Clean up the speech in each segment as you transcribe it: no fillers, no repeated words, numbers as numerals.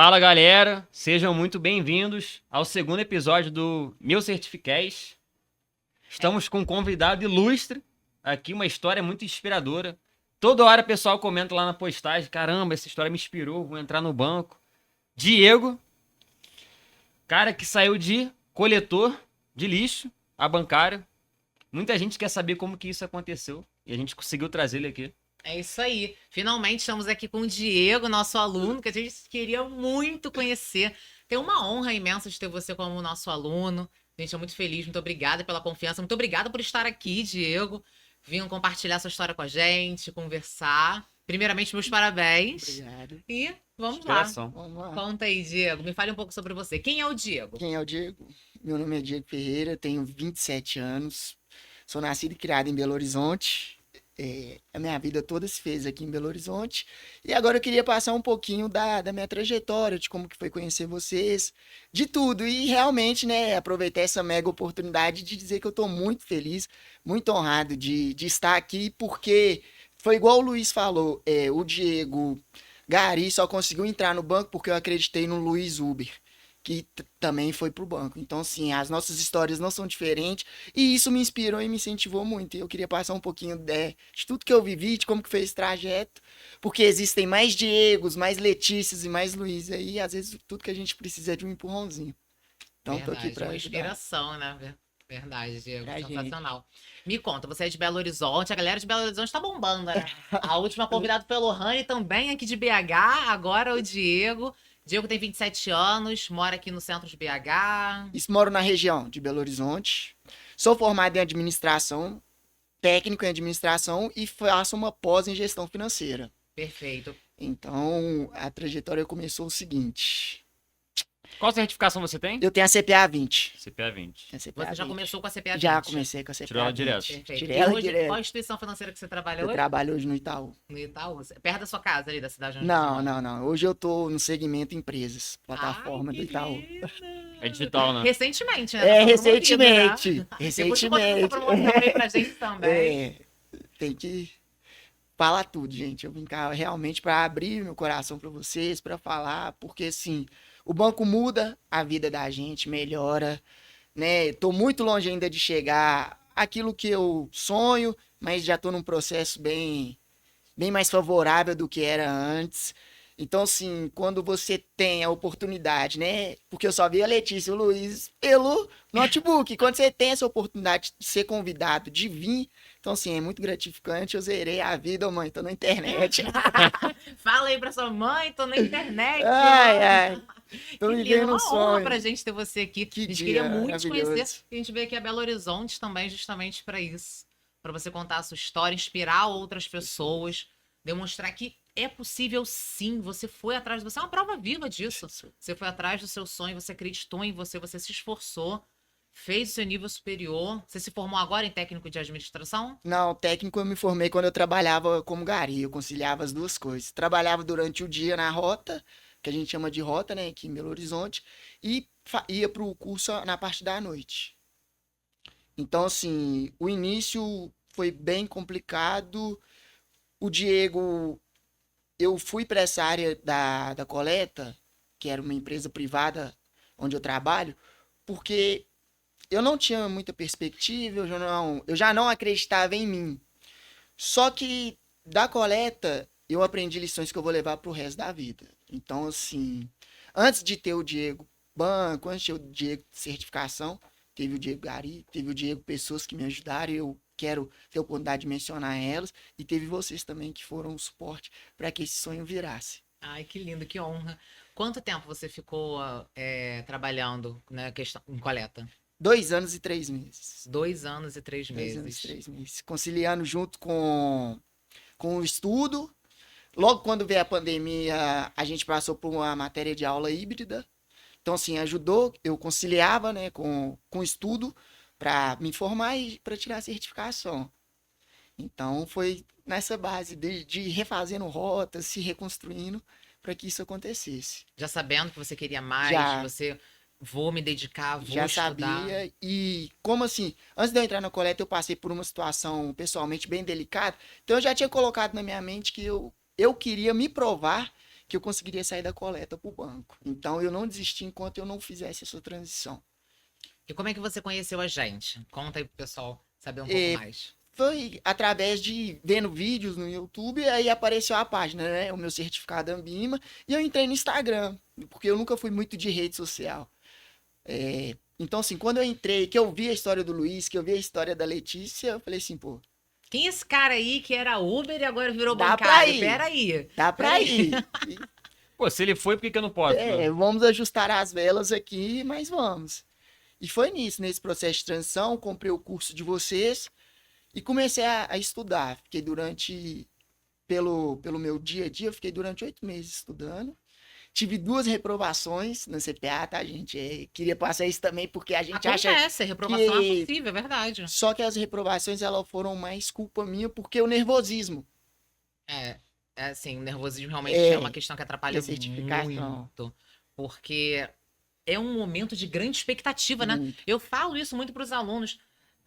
Fala galera, sejam muito bem-vindos ao segundo episódio do Meu Certificais. Estamos com um convidado ilustre aqui, uma história muito inspiradora. Toda hora o pessoal comenta lá na postagem, caramba, essa história me inspirou, vou entrar no banco. Diego, cara que saiu de coletor de lixo a bancário. Muita gente quer saber como que isso aconteceu e a gente conseguiu trazer ele aqui. É isso aí. Finalmente estamos aqui com o Diego, nosso aluno, que a gente queria muito conhecer. Tem uma honra imensa de ter você como nosso aluno. A gente é muito feliz, muito obrigada pela confiança. Muito obrigada por estar aqui, Diego. Vindo compartilhar sua história com a gente, conversar. Primeiramente, meus parabéns. Obrigado. E vamos lá. Inspiração. Vamos lá. Conta aí, Diego. Me fale um pouco sobre você. Quem é o Diego? Quem é o Diego? Meu nome é Diego Ferreira, tenho 27 anos, sou nascido e criado em Belo Horizonte. A minha vida toda se fez aqui em Belo Horizonte. E agora eu queria passar um pouquinho da minha trajetória, de como que foi conhecer vocês, de tudo. E realmente, né, aproveitar essa mega oportunidade de dizer que eu estou muito feliz, muito honrado de estar aqui, porque foi igual o Luiz falou, o Diego Gari só conseguiu entrar no banco porque eu acreditei no Luiz Uber, que também foi pro banco. Então, assim, as nossas histórias não são diferentes e isso me inspirou e me incentivou muito. E eu queria passar um pouquinho de tudo que eu vivi, de como que foi esse trajeto, porque existem mais Diegos, mais Letícias e mais Luiz aí, e às vezes tudo que a gente precisa é de um empurrãozinho. Então, tô aqui pra uma ajudar. inspiração, né? Verdade, Diego. Pra Sensacional. Me conta, você é de Belo Horizonte, a galera de Belo Horizonte tá bombando, né? A última convidada foi a Lohane, também aqui de BH, agora o Diego. Diego tem 27 anos, mora aqui no centro de BH. Isso, moro na região de Belo Horizonte. Sou formado em administração, técnico em administração e faço uma pós em gestão financeira. Perfeito. Então, a trajetória começou o seguinte. Qual certificação você tem? Eu tenho a CPA 20. CPA 20. Tenho a CPA Você já 20. começou com a CPA 20? Já comecei com a CPA Tirou ela 20. direto. Perfeito. Tirei E ela hoje, direto. qual a instituição financeira que você trabalha Eu hoje? trabalho hoje no Itaú. No Itaú. Perto da sua casa ali, da cidade onde Não, você mora. não. Hoje eu tô no segmento empresas, plataforma Ai, do Itaú. querida. É digital, né? Recentemente, né? Tá Recentemente. promovida, né? Depois você conta essa Recentemente. promoção aí pra gente também. Tem que falar tudo, gente. Eu vim cá realmente para abrir meu coração para vocês, para falar, porque assim, o banco muda a vida da gente, melhora, né? Tô muito longe ainda de chegar àquilo que eu sonho, mas já tô num processo bem mais favorável do que era antes. Então, assim, quando você tem a oportunidade, né? Porque eu só vi a Letícia e o Luiz pelo notebook. Quando você tem essa oportunidade de ser convidado, de vir, então, assim, é muito gratificante. Eu zerei a vida, mãe, tô na internet. Fala aí pra sua mãe, tô na internet. Ai. Tô Que lindo, vivendo uma um honra sonho. pra gente ter você aqui. Que A gente dia queria muito te maravilhoso. conhecer. A gente veio aqui a Belo Horizonte também justamente pra isso. Pra você contar a sua história, inspirar outras pessoas, demonstrar que é possível sim. Você foi atrás, você é uma prova viva disso. Você foi atrás do seu sonho, você acreditou em você, você se esforçou, fez o seu nível superior. Você se formou agora em técnico de administração? Não, técnico eu me formei quando eu trabalhava como gari, eu conciliava as duas coisas. Trabalhava durante o dia na rota, que a gente chama de rota, né, aqui em Belo Horizonte, e ia para o curso na parte da noite. Então, assim, o início foi bem complicado. O Diego, eu fui para essa área da coleta, que era uma empresa privada onde eu trabalho, porque eu não tinha muita perspectiva, eu já não acreditava em mim. Só que da coleta eu aprendi lições que eu vou levar pro resto da vida. Então, assim, antes de ter o Diego Banco, antes de ter o Diego Certificação, teve o Diego Gari, teve o Diego Pessoas que me ajudaram, eu quero ter a oportunidade de mencionar elas, e teve vocês também que foram o suporte para que esse sonho virasse. Ai, que lindo, que honra. Quanto tempo você ficou trabalhando na questão em coleta? 2 anos e 3 meses. 2 anos e 3 2 anos meses. e 3 meses. Conciliando junto com o estudo. Logo quando veio a pandemia, a gente passou por uma matéria de aula híbrida. Então, assim, ajudou. Eu conciliava, né, com o estudo para me formar e para tirar a certificação. Então, foi nessa base de refazendo rotas, se reconstruindo para que isso acontecesse. Já sabendo que você queria mais, Já. você vou me dedicar, vou Já estudar. sabia. E como assim, antes de eu entrar na coleta, eu passei por uma situação pessoalmente bem delicada. Então eu já tinha colocado na minha mente que eu queria me provar que eu conseguiria sair da coleta para o banco. Então, eu não desisti enquanto eu não fizesse essa transição. E como é que você conheceu a gente? Conta aí pro pessoal saber um pouco mais. Foi através de vendo vídeos no YouTube, aí apareceu a página, né? O meu certificado Ambima, e eu entrei no Instagram, porque eu nunca fui muito de rede social. Então, assim, quando eu entrei, que eu vi a história do Luiz, que eu vi a história da Letícia, eu falei assim, pô, Quem é esse cara aí que era Uber e agora virou Dá pra bancário? ir. Peraí. dá pra ir. Pô, se ele foi, por que eu não posso? Vamos ajustar as velas aqui, mas vamos. E foi nesse processo de transição, comprei o curso de vocês e comecei a estudar. Fiquei pelo meu dia a dia, eu fiquei durante 8 meses estudando. Tive 2 reprovações na CPA, tá, gente? Queria passar isso também, porque a gente acha... Acontece, reprovação que- é possível, é verdade. Só que as reprovações, elas foram mais culpa minha, porque o nervosismo. É assim, o nervosismo realmente é uma questão que atrapalha a certificação. muito. Porque é um momento de grande expectativa, né? Muito. Eu falo isso muito para os alunos.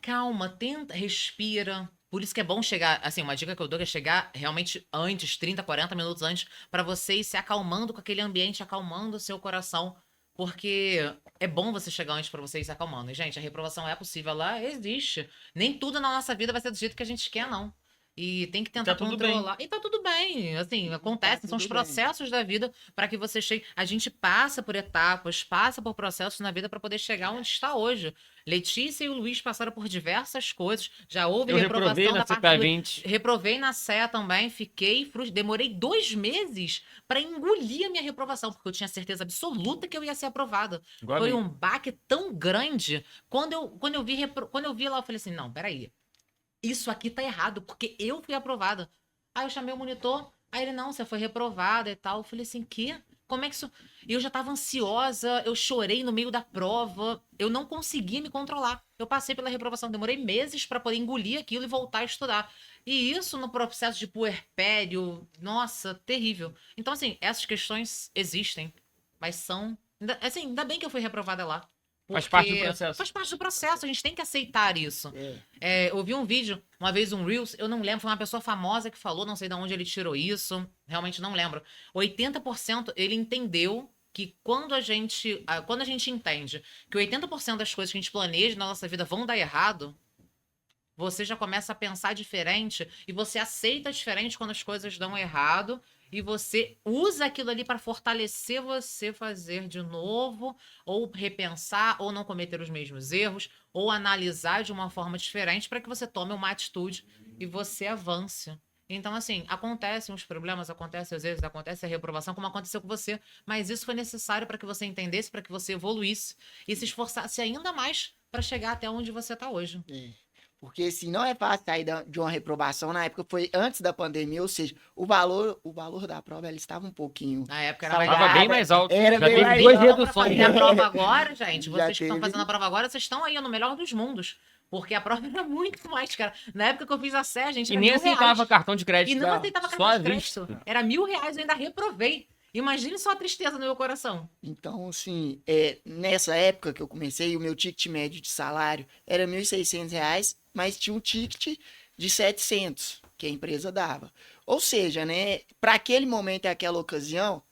Calma, tenta, respira. Por isso que é bom chegar, assim, uma dica que eu dou é chegar realmente antes, 30, 40 minutos antes, para você ir se acalmando com aquele ambiente, acalmando o seu coração. Porque é bom você chegar antes para você ir se acalmando. E, gente, a reprovação é possível, ela existe. Nem tudo na nossa vida vai ser do jeito que a gente quer, não. E tem que tentar tudo controlar. E tá tudo bem. Assim, acontece, são os tudo bem. processos da vida para que você chegue. A gente passa por etapas, passa por processos na vida para poder chegar onde está hoje. Letícia e o Luiz passaram por diversas coisas. Já houve Eu reprovei reprovação na da parte do CPA 20. Reprovei na CEA também, fiquei frustrada. Demorei 2 meses para engolir a minha reprovação, porque eu tinha certeza absoluta que eu ia ser aprovada. Igual a Foi mim. um baque tão grande. Quando eu vi lá, eu falei assim: não, peraí. Isso aqui tá errado, porque eu fui aprovada. Aí eu chamei o monitor, aí ele, não, você foi reprovada e tal. Eu falei assim, quê? Como é que isso... E eu já tava ansiosa, eu chorei no meio da prova, eu não conseguia me controlar. Eu passei pela reprovação, demorei meses para poder engolir aquilo e voltar a estudar. E isso no processo de puerpério, nossa, terrível. Então, assim, essas questões existem, mas são... Assim, ainda bem que eu fui reprovada lá. Faz parte do Porque processo. Faz parte do processo, a gente tem que aceitar isso. É. Eu vi um vídeo, uma vez um Reels, eu não lembro, foi uma pessoa famosa que falou, não sei de onde ele tirou isso, realmente não lembro. 80% ele entendeu que quando a gente entende que 80% das coisas que a gente planeja na nossa vida vão dar errado, você já começa a pensar diferente e você aceita diferente quando as coisas dão errado e você usa aquilo ali para fortalecer você fazer de novo, ou repensar, ou não cometer os mesmos erros, ou analisar de uma forma diferente para que você tome uma atitude e você avance. Então, assim, acontecem os problemas, acontecem às vezes, acontece a reprovação, como aconteceu com você, mas isso foi necessário para que você entendesse, para que você evoluísse e se esforçasse ainda mais para chegar até onde você está hoje. Porque assim, não é fácil sair de uma reprovação. Na época foi antes da pandemia, ou seja, o valor da prova ela estava um pouquinho... Na época era salgada. mais Tava bem mais alto. Era Já bem teve mais 2 alto. reduções. fazer a prova agora, gente, Já vocês que estão teve. fazendo a prova agora, vocês estão aí no melhor dos mundos. Porque a prova era muito mais cara. Na época que eu fiz a SEA, gente, E era nem R$1.000. aceitava cartão de crédito. E não Não, aceitava só cartão à de crédito. vista. Era R$1.000, eu ainda reprovei. Imagine só a tristeza no meu coração. Então, assim, nessa época que eu comecei, o meu ticket médio de salário era R$1.600, mas tinha um ticket de 700 que a empresa dava. Ou seja, né, para aquele momento e aquela ocasião,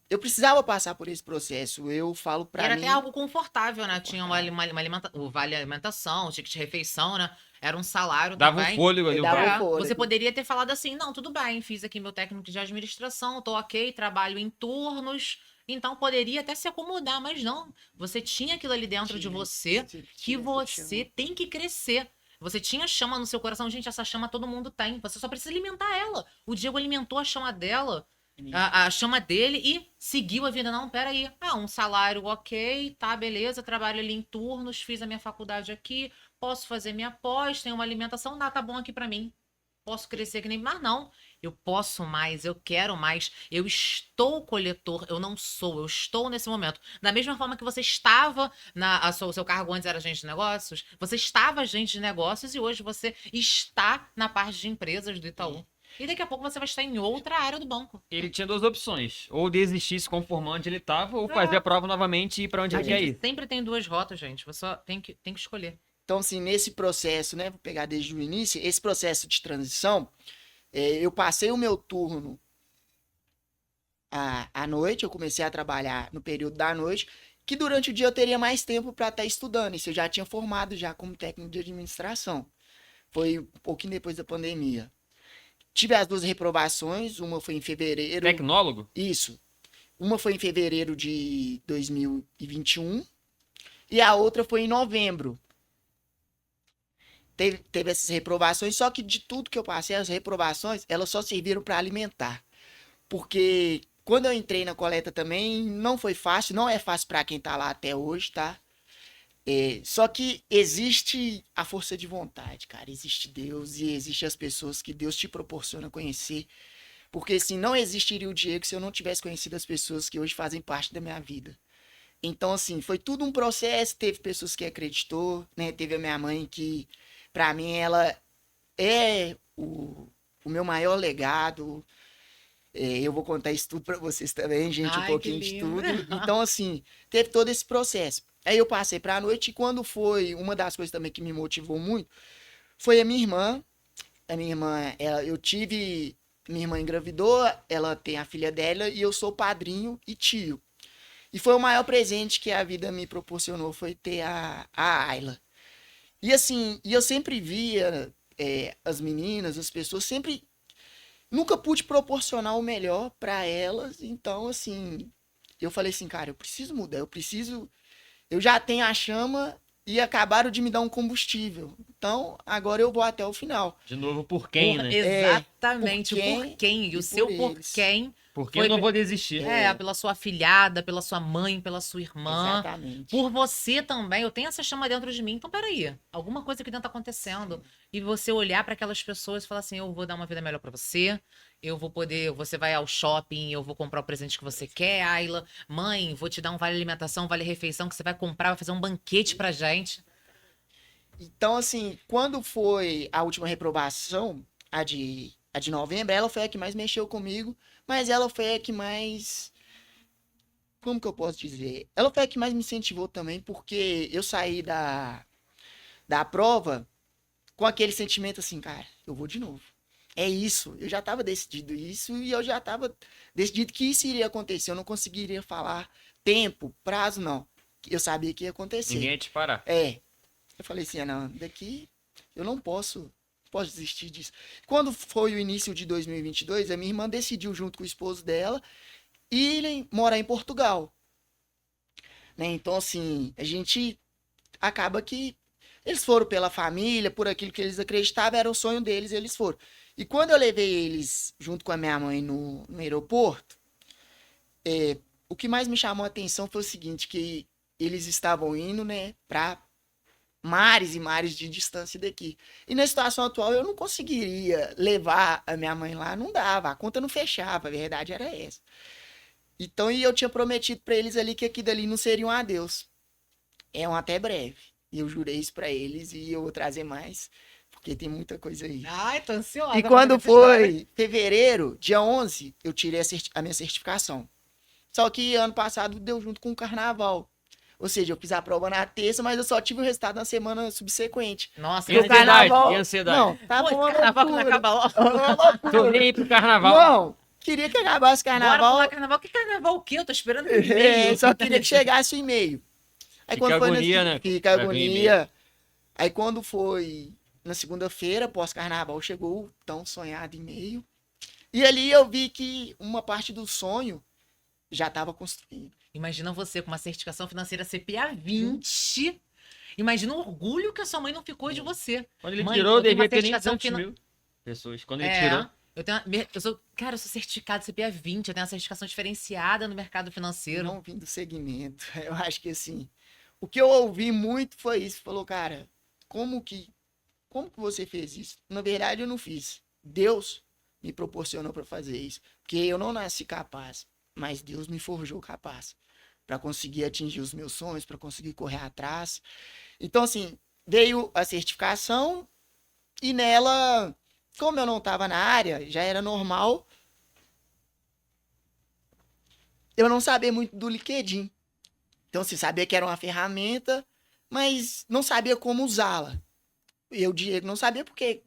eu precisava passar por esse processo. Eu falo para Era mim... até algo confortável, né? Tinha o vale alimentação, o ticket de refeição, né? Era um salário Dava um também. fôlego ali. Dava um cara. fôlego. Você poderia ter falado assim, não, tudo bem, fiz aqui meu técnico de administração, tô ok, trabalho em turnos, então poderia até se acomodar, mas não. Você tinha aquilo ali dentro de você que você tem que crescer. Você tinha chama no seu coração, gente, essa chama todo mundo tem, você só precisa alimentar ela. O Diego alimentou a chama dela, a chama dele e seguiu a vida. Não, peraí, um salário ok, tá, beleza, trabalho ali em turnos, fiz a minha faculdade aqui, posso fazer minha pós, tenho uma alimentação, tá bom aqui pra mim. Posso crescer que nem... Mas não, eu posso mais, eu quero mais, eu estou coletor, eu não sou, eu estou nesse momento. Da mesma forma que você estava, o seu cargo antes era agente de negócios, você estava agente de negócios e hoje você está na parte de empresas do Itaú. E daqui a pouco você vai estar em outra área do banco. Ele tinha 2 opções. Ou desistir, se conformar onde ele tava, ou fazer a prova novamente e ir pra onde A ele quer gente ir. sempre tem 2 rotas, gente. Você só tem que escolher. Então, assim, nesse processo, né, vou pegar desde o início, esse processo de transição, eu passei o meu turno à noite, eu comecei a trabalhar no período da noite, que durante o dia eu teria mais tempo para estar estudando. Isso eu já tinha formado já como técnico de administração. Foi um pouquinho depois da pandemia. Tive as duas reprovações, uma foi em fevereiro. Tecnólogo? Isso. Uma foi em fevereiro de 2021 e a outra foi em novembro. Teve essas reprovações, só que de tudo que eu passei, as reprovações, elas só serviram para alimentar. Porque quando eu entrei na coleta também, não foi fácil, não é fácil para quem tá lá até hoje, tá? Só que existe a força de vontade, cara. Existe Deus e existe as pessoas que Deus te proporciona conhecer. Porque assim, não existiria o Diego se eu não tivesse conhecido as pessoas que hoje fazem parte da minha vida. Então, assim, foi tudo um processo. Teve pessoas que acreditou, né? Teve a minha mãe que, pra mim, ela é o meu maior legado. Eu vou contar isso tudo pra vocês também, gente, um Ai, pouquinho que de lindo. tudo. Então, assim, teve todo esse processo. Aí eu passei pra noite e quando foi, uma das coisas também que me motivou muito, foi a minha irmã. A minha irmã, minha irmã engravidou, ela tem a filha dela e eu sou padrinho e tio. E foi o maior presente que a vida me proporcionou, foi ter a Ayla. E assim, eu sempre via as meninas, as pessoas, sempre nunca pude proporcionar o melhor para elas. Então, assim, eu falei assim, cara, eu preciso mudar, eu já tenho a chama e acabaram de me dar um combustível. Então, agora eu vou até o final. De novo, por quem, né? Exatamente, por o quem porquém. E e o seu por eles. porquém Porque foi eu não vou desistir. pela sua afilhada, pela sua mãe, pela sua irmã. Exatamente. Por você também. Eu tenho essa chama dentro de mim. Então, peraí. Alguma coisa aqui dentro tá acontecendo. E você olhar para aquelas pessoas e falar assim: eu vou dar uma vida melhor para você. Eu vou poder. Você vai ao shopping, eu vou comprar o presente que você quer, Ayla. Mãe, vou te dar um vale alimentação, vale refeição que você vai comprar, vai fazer um banquete pra gente. Então, assim, quando foi a última reprovação, a de novembro, ela foi a que mais mexeu comigo, mas ela foi a que mais. Como que eu posso dizer? Ela foi a que mais me incentivou também, porque eu saí da prova com aquele sentimento assim, cara, eu vou de novo. É isso, eu já estava decidido isso e eu já estava decidido que isso iria acontecer. Eu não conseguiria falar tempo, prazo, não. Eu sabia que ia acontecer. Ninguém ia te parar. Eu falei assim, não, daqui eu não posso desistir disso. Quando foi o início de 2022, a minha irmã decidiu junto com o esposo dela irem morar em Portugal, né? Então assim, a gente acaba que eles foram pela família, por aquilo que eles acreditavam, era o sonho deles, eles foram. E quando eu levei eles junto com a minha mãe no aeroporto, o que mais me chamou a atenção foi o seguinte, que eles estavam indo, né, para mares e mares de distância daqui. E na situação atual eu não conseguiria levar a minha mãe lá, não dava, a conta não fechava, a verdade era essa. Então, e eu tinha prometido para eles ali que aquilo ali não seria um adeus. É um até breve. E eu jurei isso para eles e eu vou trazer mais, porque tem muita coisa aí. Ai, tô ansiosa. E pra quando saber essa história. foi fevereiro, dia 11, eu tirei a minha certificação. Só que ano passado deu junto com o carnaval. Ou seja, eu fiz a prova na terça, mas eu só tive o resultado na semana subsequente. Nossa, E E o ansiedade, carnaval. e ansiedade. Não, tava Pô, uma esse carnaval que não loucura. acaba logo. Uma Tô loucura. nem aí pro carnaval. Não, queria que acabasse o Bora carnaval. pular carnaval. Que carnaval o quê? Eu tô esperando o e-mail. Só queria que chegasse o e-mail. Aí Fica quando foi agonia, né? Fica Pra vir agonia. Aí quando foi na segunda-feira, pós-carnaval, chegou o tão sonhado e-mail. E ali eu vi que uma parte do sonho já estava construindo. Imagina você com uma certificação financeira CPA 20. Imagina o orgulho que a sua mãe não ficou de você. Quando ele Mãe, tirou, eu tenho uma devia ter nem certificação 200 mil pessoas. Quando ele É, tirou. eu sou certificado CPA 20, eu tenho uma certificação diferenciada no mercado financeiro. Não vim do segmento. Eu acho que assim, o que eu ouvi muito foi isso. Falou, cara, como que você fez isso? Na verdade, eu não fiz. Deus me proporcionou para fazer isso. Porque eu não nasci capaz, mas Deus me forjou capaz para conseguir atingir os meus sonhos, para conseguir correr atrás. Então, assim, veio a certificação e nela, como eu não estava na área, já era normal eu não sabia muito do LinkedIn. Então, assim, sabia que era uma ferramenta, mas não sabia como usá-la. Eu, Diego, não sabia porque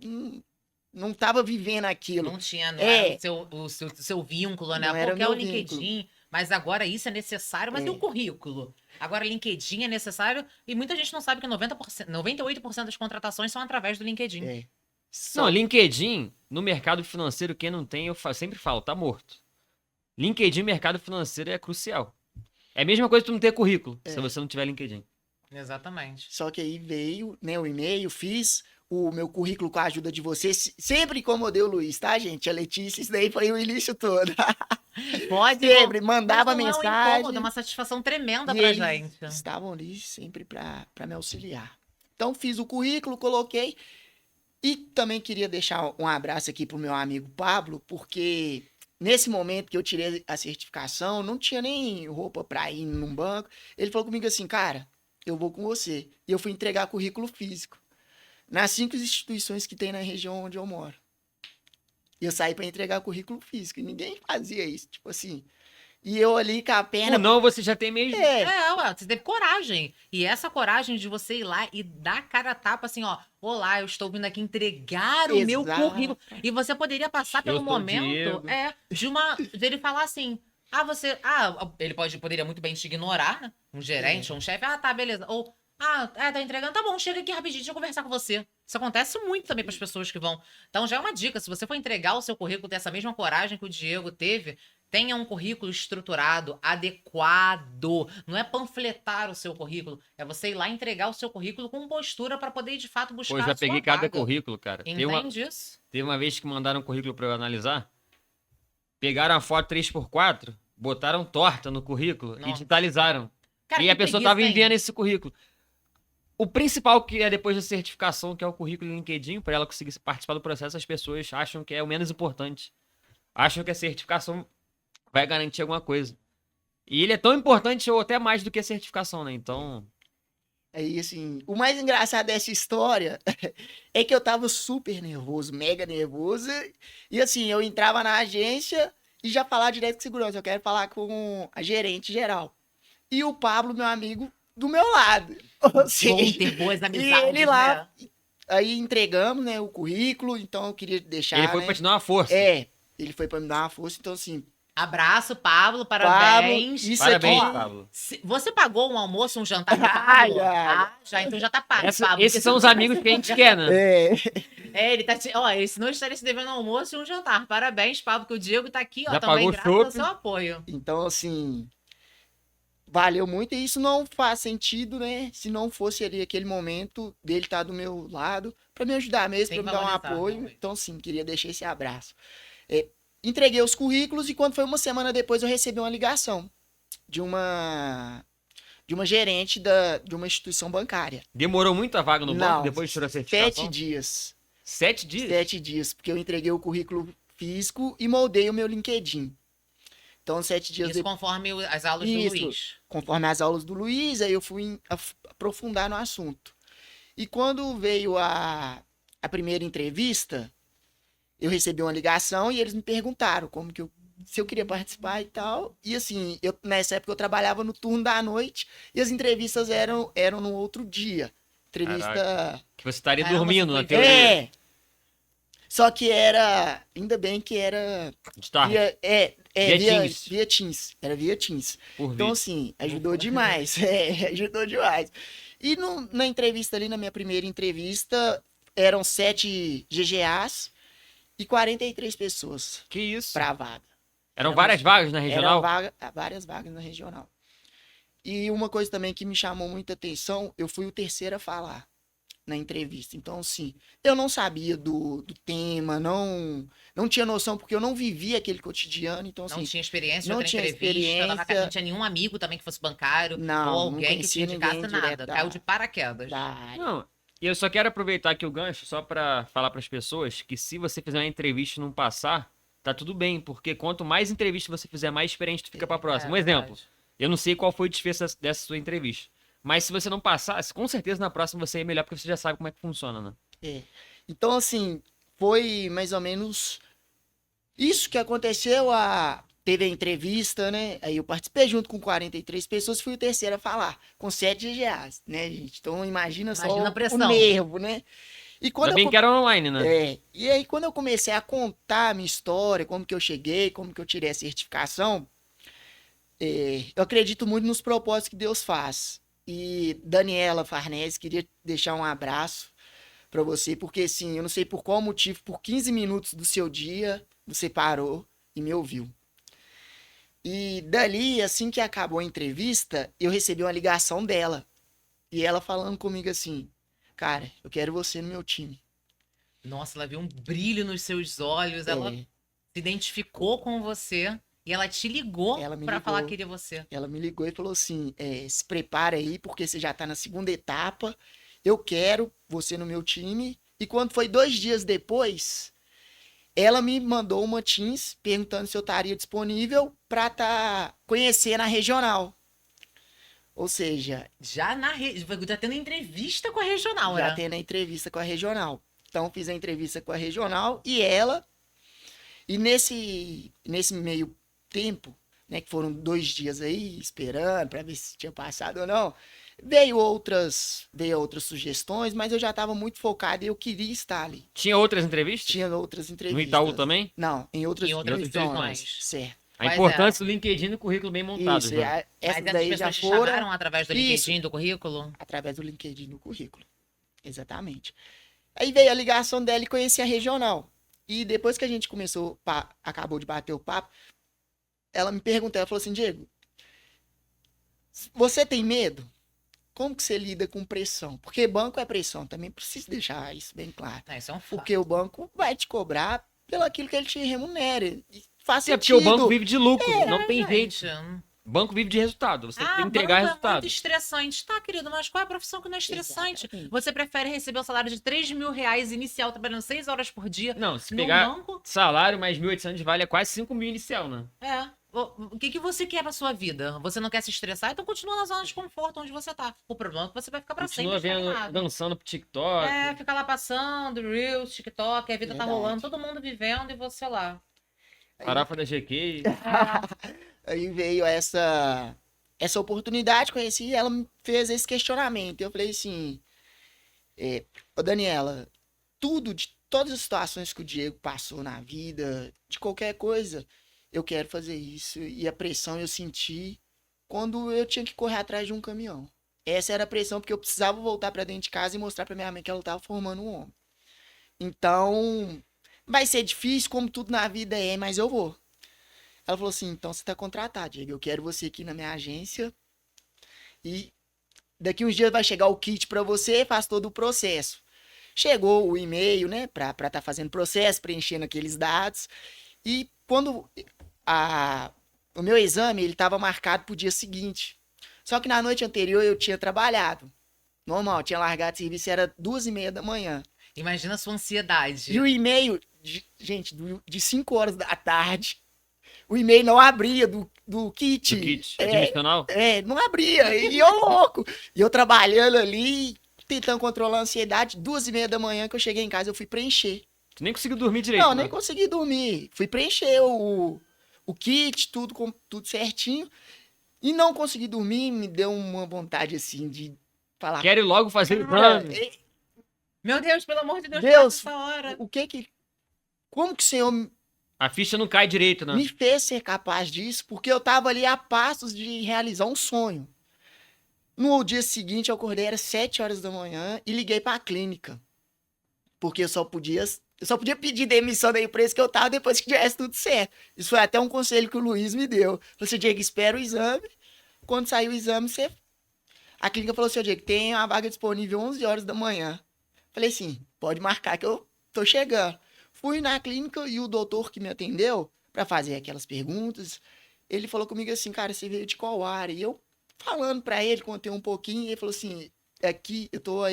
não tava vivendo aquilo. Não tinha, não É. era o seu vínculo, né? Não era Porque é meu o LinkedIn, mas agora isso é necessário, mas e o currículo? Agora, LinkedIn é necessário e muita gente não sabe que 98% das contratações são através do LinkedIn. É. Não, Só LinkedIn, no mercado financeiro, quem não tem, sempre falo, tá morto. LinkedIn, mercado financeiro, é crucial. É a mesma coisa que tu não ter currículo, se você não tiver LinkedIn. Exatamente. Só que aí veio, né, o e-mail, fiz o meu currículo com a ajuda de vocês. Sempre incomodei o Luiz, tá, gente? A Letícia, isso daí foi o início todo. Pode. Sempre Mas mandava não é um mensagem. incômodo, é uma satisfação tremenda E pra eles gente. estavam ali sempre para me auxiliar. Então fiz o currículo, coloquei e também queria deixar um abraço aqui pro meu amigo Pablo, porque nesse momento que eu tirei a certificação, não tinha nem roupa para ir num banco. Ele falou comigo assim, cara, eu vou com você. E eu fui entregar currículo físico nas 5 instituições que tem na região onde eu moro. E eu saí para entregar currículo físico e ninguém fazia isso, tipo assim. E eu ali com a perna Ou não, você já tem mesmo. Ué, você teve coragem. E essa coragem de você ir lá e dar cara a tapa assim, ó. Olá, eu estou vindo aqui entregar o meu Exato. currículo. E você poderia passar pelo Eu sou o momento Diego. de ele falar assim. Ele poderia muito bem te ignorar, né? Um gerente ou um chefe. Ah, tá, beleza. Ou, tá entregando, tá bom, chega aqui rapidinho, deixa eu conversar com você. Isso acontece muito também para as pessoas que vão. Então já é uma dica, se você for entregar o seu currículo, ter essa mesma coragem que o Diego teve, tenha um currículo estruturado, adequado. Não é panfletar o seu currículo, é você ir lá entregar o seu currículo com postura para poder de fato buscar Pô, a já sua peguei cada vaga. currículo, cara. Entende isso? Teve uma vez que mandaram um currículo pra eu analisar. Pegaram a foto 3x4, botaram torta no currículo e Nossa. digitalizaram. Cara, E que a pessoa preguiça, tava hein? enviando esse currículo. O principal que é depois da certificação, que é o currículo LinkedIn, para ela conseguir participar do processo, as pessoas acham que é o menos importante. Acham que a certificação vai garantir alguma coisa. E ele é tão importante ou até mais do que a certificação, né? Então, Aí, assim, o mais engraçado dessa história é que eu tava super nervoso, mega nervoso. E assim, eu entrava na agência e já falava direto com segurança. Eu quero falar com a gerente geral. E o Pablo, meu amigo, do meu lado. Ou Bom seja, ter boas e amizades, ele lá, né? aí entregamos, né, o currículo. Então eu queria deixar, ele foi né? pra te dar uma força. Ele foi pra me dar uma força. Então, assim, Abraço, Pablo, Pablo, parabéns. isso Parabéns, aqui. Pablo. Você pagou um almoço, um jantar pro Pablo? Já. Então já tá pago, Pablo. Esses são os amigos que a gente quer, né? É, Ele senão estaria se devendo um almoço e um jantar. Parabéns, Pablo, que o Diego tá aqui, ó, Já também pagou graças ao chopp. seu apoio. então, assim, valeu muito e isso não faz sentido, né? Se não fosse ali aquele momento dele estar do meu lado pra me ajudar mesmo, Tem pra que me dar um valorizar, apoio. realmente. Então, sim, queria deixar esse abraço. Entreguei os currículos e quando foi uma semana depois eu recebi uma ligação de uma gerente de uma instituição bancária. Demorou muito a vaga no banco Não, depois de tirar a certificação? 7 dias. 7 dias? 7 dias, porque eu entreguei o currículo físico e moldei o meu LinkedIn. Então, 7 dias Isso depois, conforme as aulas do Isso. Luiz. conforme as aulas do Luiz, aí eu fui aprofundar no assunto. E quando veio a primeira entrevista, eu recebi uma ligação e eles me perguntaram se eu queria participar e tal. E assim, nessa época eu trabalhava no turno da noite e as entrevistas eram no outro dia. Entrevista. Que você estaria Caramba, dormindo você na foi teoria. Só que era. Ainda bem que era. De tarde. Via Teams. Era via Teams. Por Então, vídeo. assim, ajudou demais. Ajudou demais. E na entrevista ali, na minha primeira entrevista, eram 7 GGAs e 43 pessoas Que isso? pra vaga. Eram várias vagas na regional? Várias vagas na regional. E uma coisa também que me chamou muita atenção, eu fui o terceiro a falar na entrevista. Então, assim, eu não sabia do tema, não tinha noção, porque eu não vivia aquele cotidiano. Então, Não assim, tinha experiência de não outra tinha entrevista, experiência. não tinha nenhum amigo também que fosse bancário, Não, ou não alguém que te conhecia indicasse ninguém nada. direto Caiu de paraquedas. da área. Não, e eu só quero aproveitar aqui o gancho só pra falar pras pessoas que se você fizer uma entrevista e não passar, tá tudo bem, porque quanto mais entrevista você fizer, mais experiente tu fica pra próxima. Um exemplo, eu não sei qual foi o desfecho dessa sua entrevista, mas se você não passar, com certeza na próxima você é melhor porque você já sabe como é que funciona, né? Então, assim, foi mais ou menos isso que aconteceu. Teve a entrevista, né? Aí eu participei junto com 43 pessoas, fui o terceiro a falar, com 7 GGAs, né, gente? Então, imagina só Imagina a pressão. o nervo, né? E quando Ainda eu bem que era online, né? e aí, quando eu comecei a contar a minha história, como que eu cheguei, como que eu tirei a certificação, eu acredito muito nos propósitos que Deus faz. E Daniela Farnese, queria deixar um abraço para você, porque assim, eu não sei por qual motivo, por 15 minutos do seu dia, você parou e me ouviu. E dali, assim que acabou a entrevista, eu recebi uma ligação dela. E ela falando comigo assim, cara, eu quero você no meu time. Nossa, ela viu um brilho nos seus olhos, ela É, se identificou com você e ela te ligou ela me pra falar que ligou. queria você. Ela me ligou e falou assim: se prepara aí, porque você já tá na segunda etapa. Eu quero você no meu time. E quando foi 2 dias depois, ela me mandou uma Teams perguntando se eu estaria disponível para tá conhecendo a regional. Ou seja, Já tendo entrevista com a regional, já né? tendo a entrevista com a regional. Então, fiz a entrevista com a regional e ela. E nesse meio tempo, né, que foram 2 dias aí esperando para ver se tinha passado ou não, veio outras sugestões, mas eu já estava muito focado e eu queria estar ali. Tinha outras entrevistas? Tinha outras No Itaú entrevistas. também? Não, em outras Em outras divisões. divisões. Certo. A Quais importância do LinkedIn no currículo bem montados, Isso, né? Mas essas essas daí já pessoas te foram chamaram através do Isso. LinkedIn, do currículo? através do LinkedIn no currículo. Exatamente. Aí veio a ligação dela e conheci a regional. E depois que a gente acabou de bater o papo, ela me perguntou, ela falou assim, Diego, você tem medo? Como que você lida com pressão? Porque banco é pressão, também preciso deixar isso bem claro. Isso é um fato. Porque o banco vai te cobrar pelo aquilo que ele te remunera. E faz É porque o banco sentido. vive de lucro, não tem Gente. jeito. Banco vive de resultado, você tem que entregar banco é resultado. muito estressante. Tá, querido, mas qual é a profissão que não é estressante? Exatamente. Você prefere receber um salário de R$ 3.000 inicial, trabalhando 6 horas por dia Não, se num pegar banco? salário mais 1.800 vale é quase 5.000 inicial, né? É. O que você quer pra sua vida? Você não quer se estressar? Então continua na zona de conforto onde você tá. O problema é que você vai ficar pra sempre Continua vendo, estagnado. dançando pro TikTok. Fica lá passando, Reels, TikTok, a vida tá Verdade. rolando, todo mundo vivendo e você lá. Farofa da GQ. Aí veio essa oportunidade, conheci e ela me fez esse questionamento. Eu falei assim, ô Daniela, de todas as situações que o Diego passou na vida, de qualquer coisa, eu quero fazer isso. E a pressão eu senti quando eu tinha que correr atrás de um caminhão. Essa era a pressão, porque eu precisava voltar pra dentro de casa e mostrar pra minha mãe que ela tava formando um homem. Então, vai ser difícil, como tudo na vida é, mas eu vou. Ela falou assim: então você tá contratado, Diego. Eu quero você aqui na minha agência. E daqui uns dias vai chegar o kit pra você, faz todo o processo. Chegou o e-mail, né, pra tá fazendo processo, preenchendo aqueles dados. E quando o meu exame, ele tava marcado pro dia seguinte. Só que na noite anterior eu tinha trabalhado. Normal, tinha largado o serviço, era 2h30 da manhã. Imagina a sua ansiedade. E o e-mail, gente, de 5 horas da tarde, o e-mail não abria do kit. Do kit admissional? Não abria. E eu louco. E eu trabalhando ali, tentando controlar a ansiedade. 2h30 da manhã que eu cheguei em casa, eu fui preencher. Tu nem conseguiu dormir direito, Não, né? nem consegui dormir. Fui preencher o kit, tudo certinho. E não consegui dormir, me deu uma vontade assim de falar. Quero ir logo fazer o Cara, exame. Meu Deus, pelo amor de Deus, Deus, passa essa hora. como que o Senhor A ficha não cai direito, né? me fez ser capaz disso? Porque eu tava ali a passos de realizar um sonho. No dia seguinte, eu acordei, era 7 horas da manhã e liguei pra clínica. Porque eu só podia pedir demissão da empresa que eu tava depois que tivesse tudo certo. Isso foi até um conselho que o Luiz me deu. Você, Diego, espera o exame. Quando sair o exame, você... A clínica falou assim, Diego, tem uma vaga disponível 11 horas da manhã. Falei assim, pode marcar que eu tô chegando. Fui na clínica e o doutor que me atendeu pra fazer aquelas perguntas, ele falou comigo assim, cara, você veio de qual área? E eu falando pra ele, contei um pouquinho, e ele falou assim, aqui eu tô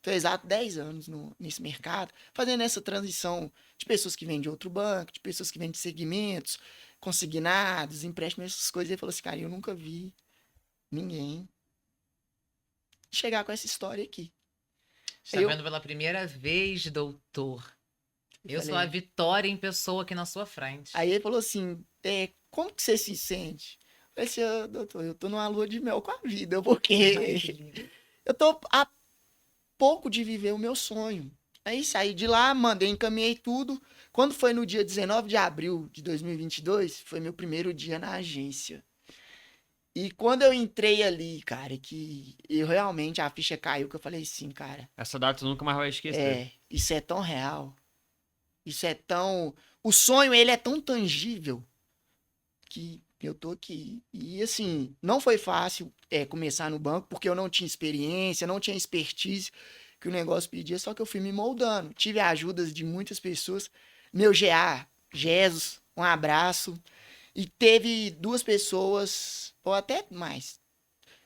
exato 10 anos nesse mercado, fazendo essa transição de pessoas que vêm de outro banco, de pessoas que vêm de segmentos, consignados, empréstimos, essas coisas. Ele falou assim, cara, eu nunca vi ninguém chegar com essa história aqui. Está vendo pela primeira vez, doutor. Eu sou a vitória em pessoa aqui na sua frente. Aí ele falou assim, como que você se sente? Eu falei assim, doutor, eu tô numa lua de mel com a vida, porque eu tô a pouco de viver o meu sonho. Aí saí de lá, mandei, encaminhei tudo. Quando foi no dia 19 de abril de 2022, foi meu primeiro dia na agência. E quando eu entrei ali, cara, que eu realmente, a ficha caiu, que eu falei assim, cara, Essa data tu nunca mais vai esquecer. isso é tão real. Isso é tão... O sonho, ele é tão tangível que eu tô aqui. E assim, não foi fácil começar no banco, porque eu não tinha experiência, não tinha expertise que o negócio pedia, só que eu fui me moldando. Tive ajudas de muitas pessoas. Meu GA, Jesus, um abraço. E teve duas pessoas, ou até mais.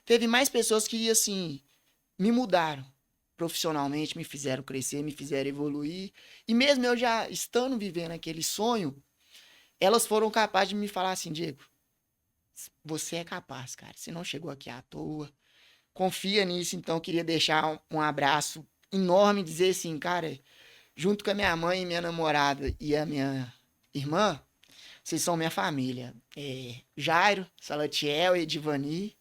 Teve mais pessoas que, assim, me mudaram profissionalmente, me fizeram crescer, me fizeram evoluir. E mesmo eu já estando vivendo aquele sonho, elas foram capazes de me falar assim, Diego, você é capaz, cara. Você não chegou aqui à toa. Confia nisso, então queria deixar um abraço enorme, dizer assim, cara, junto com a minha mãe e minha namorada e a minha irmã, vocês são minha família. Jairo, Salatiel, Edivani,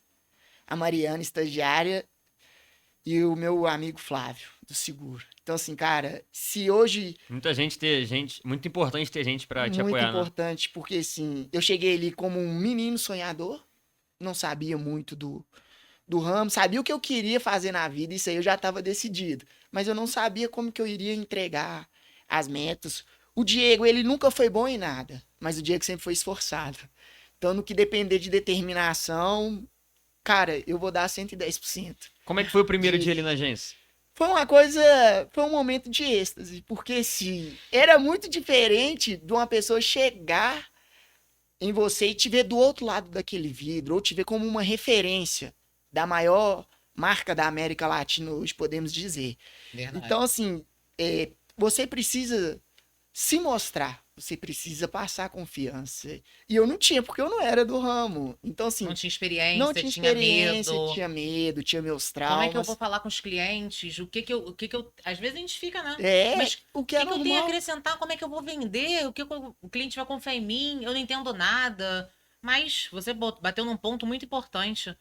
a Mariana, estagiária, e o meu amigo Flávio, do seguro. Então, assim, cara, se hoje... Muito importante ter gente pra te Muito apoiar, né? importante, porque, assim, eu cheguei ali como um menino sonhador, não sabia muito do ramo, sabia o que eu queria fazer na vida, isso aí eu já estava decidido. Mas eu não sabia como que eu iria entregar as metas. O Diego, ele nunca foi bom em nada, mas o Diego sempre foi esforçado. Então, no que depender de determinação, cara, eu vou dar 110%. Como é que foi o primeiro De- dia ali na agência? Foi um momento de êxtase, porque assim, era muito diferente de uma pessoa chegar em você e te ver do outro lado daquele vidro, ou te ver como uma referência da maior marca da América Latina hoje, podemos dizer. Verdade. Então, assim, você precisa se mostrar, você precisa passar confiança. E eu não tinha, porque eu não era do ramo. Então, assim, Não tinha experiência, não tinha tinha experiência, medo. tinha medo, tinha meus Como é que eu vou traumas. falar com os clientes? O que que eu. Às vezes a gente fica, né? É, Mas o o que é que que eu tenho a normal. acrescentar? Como é que eu vou vender? O cliente vai confiar em mim? Eu não entendo nada. Mas você bateu num ponto muito importante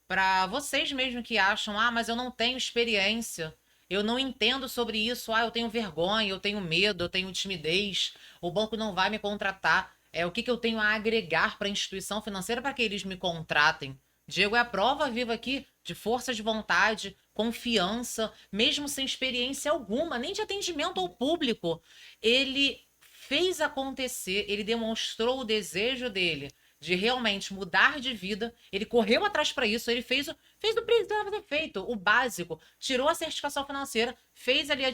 para vocês mesmo que acham, mas eu não tenho experiência. Eu não entendo sobre isso. Eu tenho vergonha, eu tenho medo, eu tenho timidez. O banco não vai me contratar. O que que eu tenho a agregar para a instituição financeira para que eles me contratem? Diego é a prova viva aqui de força de vontade, confiança, mesmo sem experiência alguma, nem de atendimento ao público. Ele fez acontecer, ele demonstrou o desejo dele de realmente mudar de vida. Ele correu atrás para isso, ele fez o que precisava ter feito, o básico. Tirou a certificação financeira, fez ali,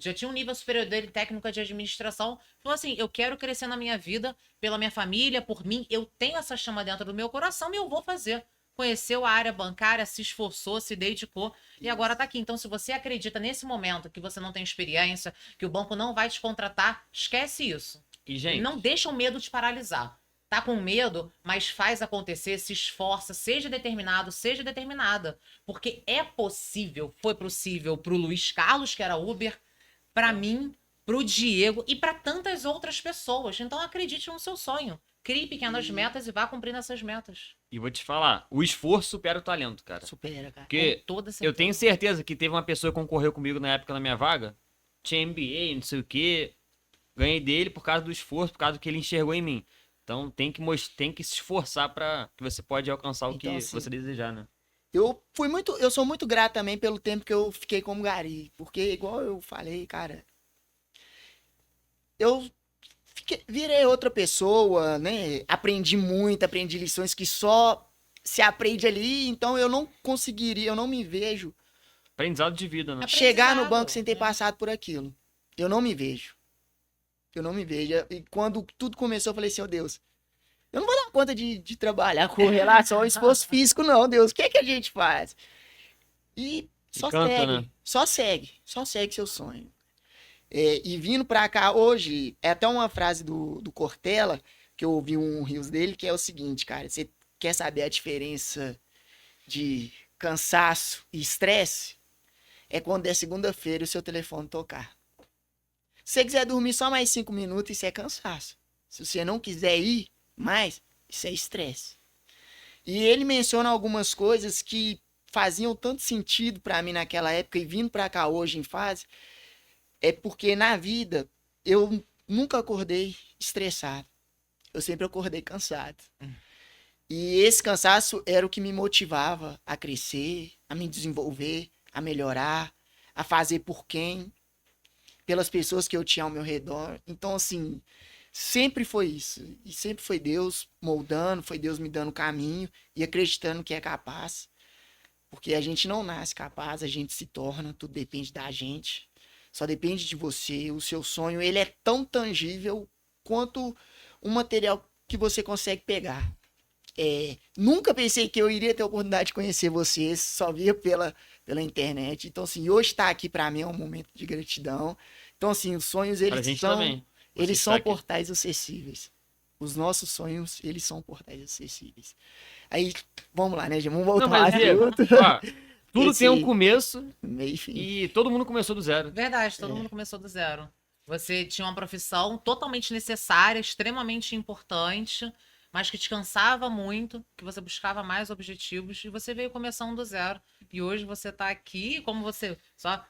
já tinha um nível superior dele, técnica de administração. Falou assim: eu quero crescer na minha vida, pela minha família, por mim. Eu tenho essa chama dentro do meu coração e eu vou fazer. Conheceu a área bancária, se esforçou, se dedicou e agora tá aqui. Então, se você acredita nesse momento que você não tem experiência, que o banco não vai te contratar, esquece isso. E, gente, Não deixa o medo te paralisar. Tá com medo, mas faz acontecer, se esforça, seja determinado, seja determinada. Porque é possível, foi possível pro Luiz Carlos, que era Uber, para mim, pro Diego e para tantas outras pessoas. Então acredite no seu sonho. Crie pequenas metas e vá cumprindo essas metas. e vou te falar, o esforço supera o talento, cara. Supera, cara. Porque Com toda eu certeza. tenho certeza que teve uma pessoa que concorreu comigo na época na minha vaga, tinha MBA, não sei o quê, ganhei dele por causa do esforço, por causa do que ele enxergou em mim. Então tem que se esforçar pra que você pode alcançar o Então, que assim, você desejar, né? Eu sou muito grato também pelo tempo que eu fiquei como gari, porque igual eu falei, cara, eu virei outra pessoa, né? Aprendi muito, aprendi lições que só se aprende ali, então eu não conseguiria, eu não me vejo Aprendizado de vida, né? chegar no Aprendizado, banco sem ter né? passado por aquilo. Eu não me vejo. Eu não me vejo. E quando tudo começou, eu falei assim, ó Deus, eu não vou dar conta de trabalhar com relação ao esforço físico, não, Deus. O que é que a gente faz? E só canta, segue, né? só segue seu sonho. E vindo pra cá hoje, é até uma frase do Cortella, que eu ouvi um rios dele, que é o seguinte, cara, você quer saber a diferença de cansaço e estresse? É quando é segunda-feira e o seu telefone tocar. Se você quiser dormir só mais 5 minutos, isso é cansaço. Se você não quiser ir mais, isso é estresse. E ele menciona algumas coisas que faziam tanto sentido pra mim naquela época e vindo pra cá hoje em fase. é porque na vida eu nunca acordei estressado. Eu sempre acordei cansado. E esse cansaço era o que me motivava a crescer, a me desenvolver, a melhorar, a fazer por quem, pelas pessoas que eu tinha ao meu redor. Então, assim, sempre foi isso. E sempre foi Deus moldando, foi Deus me dando caminho e acreditando que é capaz. Porque a gente não nasce capaz, a gente se torna, tudo depende da gente. Só depende de você. O seu sonho, ele é tão tangível quanto um material que você consegue pegar. Nunca pensei que eu iria ter a oportunidade de conhecer vocês, só via pela internet. Então, assim, hoje estar aqui para mim é um momento de gratidão. Então, assim, os sonhos, Pra gente também. Você eles está são aqui. portais acessíveis. Os nossos sonhos, eles são portais acessíveis. Aí, vamos lá, né, gente? Vamos voltar Não, mas ao Diego, assunto. ó, tudo tem um Esse- começo Meio e fim. e todo mundo começou do zero. Verdade, todo mundo começou do zero. Você tinha uma profissão totalmente necessária, extremamente importante, mas que te cansava muito, que você buscava mais objetivos e você veio começando do zero. E hoje você tá aqui, como você só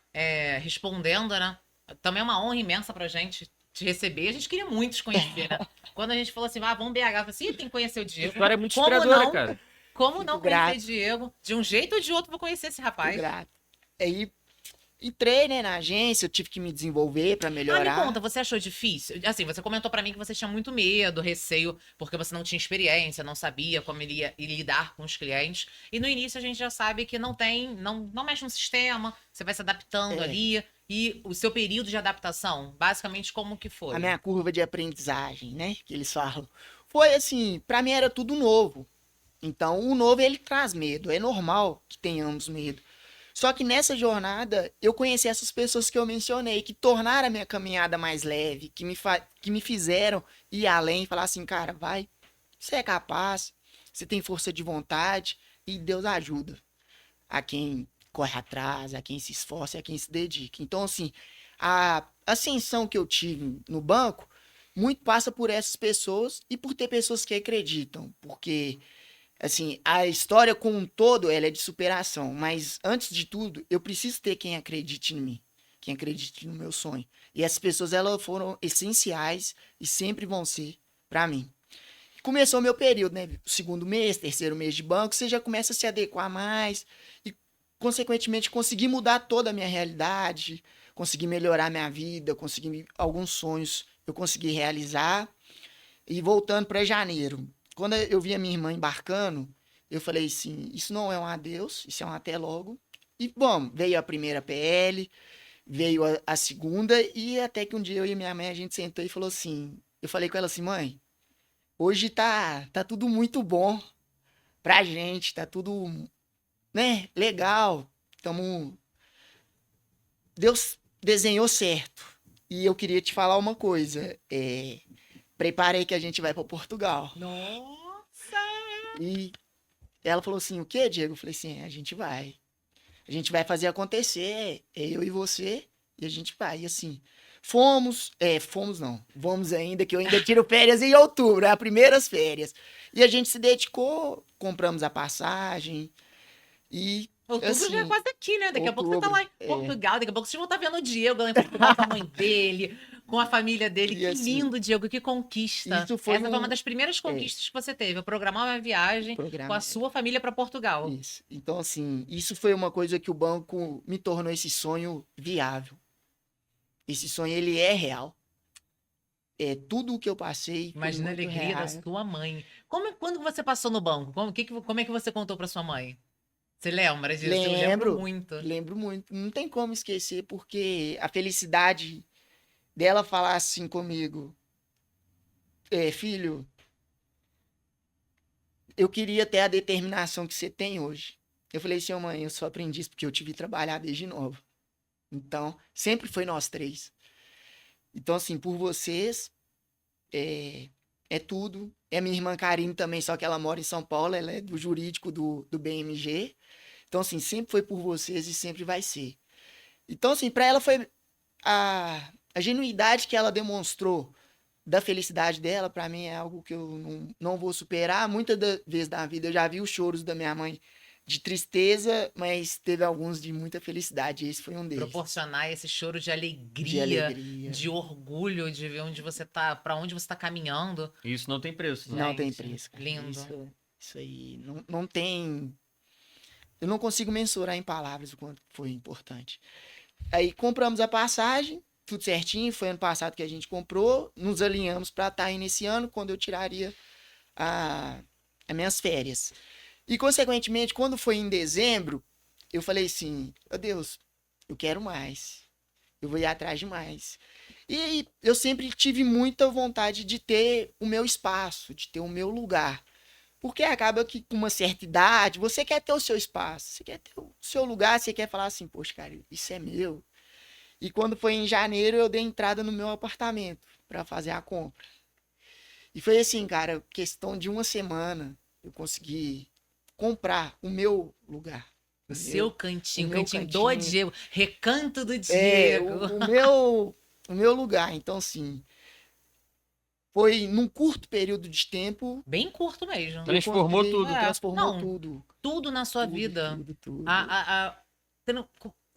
respondendo, né? Também é uma honra imensa pra gente te receber. A gente queria muito te conhecer, né? Quando a gente falou assim, vamos BH, eu falei assim, "Ih, tem que conhecer o A Diego. história é muito Como inspiradora, não? cara. Como Muito não grato. conhecer Diego? De um jeito ou de outro, vou conhecer esse Tô rapaz. grato. Aí, entrei, né, na agência, eu tive que me desenvolver para Ah, me melhorar. conta, você achou difícil? Assim, você comentou pra mim que você tinha muito medo, receio, porque você não tinha experiência, não sabia como iria lidar com os clientes. E no início a gente já sabe que não mexe no sistema, você vai se adaptando É. ali. E o seu período de adaptação, basicamente, como que A foi? minha curva de aprendizagem, né, que eles falam. Foi assim, para mim era tudo novo. Então, o novo ele traz medo, é normal que tenhamos medo. Só que nessa jornada, eu conheci essas pessoas que eu mencionei, que tornaram a minha caminhada mais leve, que me fizeram ir além e falar assim, cara, vai, você é capaz, você tem força de vontade e Deus ajuda a quem corre atrás, a quem se esforça, a quem se dedica. Então, assim, a ascensão que eu tive no banco muito passa por essas pessoas e por ter pessoas que acreditam, porque assim, a história como um todo, ela é de superação, mas antes de tudo, eu preciso ter quem acredite em mim, quem acredite no meu sonho. E essas pessoas, elas foram essenciais e sempre vão ser para mim. Começou o meu período, né? Segundo mês, terceiro mês de banco, você já começa a se adequar mais e, consequentemente, conseguir mudar toda a minha realidade, conseguir melhorar minha vida, conseguir alguns sonhos eu consegui realizar. E voltando para janeiro, quando eu vi a minha irmã embarcando, eu falei assim: isso não é um adeus, isso é um até logo. E, bom, veio a primeira PL, veio a segunda, e até que um dia eu e minha mãe a gente sentou e falou assim: eu falei com ela assim, mãe, hoje tá tudo muito bom pra gente, tá tudo, né, legal. Tamo... Deus desenhou certo. E eu queria te falar uma coisa. Preparei que a gente vai para Portugal. Nossa! E ela falou assim: o quê, Diego? Eu falei assim: a gente vai. A gente vai fazer acontecer. É eu e você. E a gente vai. E assim, fomos não. Vamos ainda, que eu ainda tiro férias em outubro, é as primeiras férias. E a gente se dedicou, compramos a passagem. E Outubro já é assim, quase aqui, né? Daqui a pouco você tá lá em outubro, Portugal, daqui a pouco vocês vão estar vendo o Diego lá em Portugal com a mãe dele, com a família dele. E Que assim, lindo, Diego, que conquista. isso foi Essa foi uma das primeiras conquistas que você teve, programar uma viagem com programa. a sua família para Portugal. Isso. Então, assim, isso foi uma coisa que o banco me tornou esse sonho viável. Esse sonho, ele é real. Tudo o que eu passei foi Imagina a muito alegria da real. sua mãe. Quando você passou no banco? Como é que você contou para sua mãe? Você lembra disso? Eu lembro muito. Lembro muito. Não tem como esquecer, porque a felicidade dela falar assim comigo, filho, eu queria ter a determinação que você tem hoje. Eu falei assim, mãe, eu só aprendi isso porque eu te vi trabalhar desde novo. Então, sempre foi nós três. Então, assim, por vocês, é tudo. É minha irmã Karine também, só que ela mora em São Paulo, ela é do jurídico do BMG. Então, assim, sempre foi por vocês e sempre vai ser. Então, assim, para ela foi a genuidade que ela demonstrou da felicidade dela, para mim é algo que eu não vou superar. Muitas vezes na vida eu já vi os choros da minha mãe de tristeza, mas teve alguns de muita felicidade. Esse foi um deles. Proporcionar esse choro de De alegria, alegria. de orgulho, de ver onde você tá, para onde você tá caminhando. Isso não tem preço. Não tem Gente, preço. Cara. lindo. Isso aí não tem. Eu não consigo mensurar em palavras o quanto foi importante. Aí compramos a passagem, tudo certinho. Foi ano passado que a gente comprou. Nos alinhamos para estar aí nesse ano, quando eu tiraria as minhas férias. E, consequentemente, quando foi em dezembro, eu falei assim: "Meu Deus, eu quero mais. Eu vou ir atrás de mais." E eu sempre tive muita vontade de ter o meu espaço, de ter o meu lugar. Porque acaba que com uma certa idade, você quer ter o seu espaço, você quer ter o seu lugar, você quer falar assim: "Poxa, cara, isso é meu." E quando foi em janeiro, eu dei entrada no meu apartamento para fazer a compra. E foi assim, cara, questão de uma semana, eu consegui comprar o meu lugar. O seu cantinho, o o meu cantinho do cantinho. Diego, recanto do É, Diego. o meu lugar. Então, assim, foi num curto período de tempo. Bem curto mesmo. Transformou consegui- tudo. Transformou Não, tudo. tudo na sua Tudo, vida. tudo. Tendo-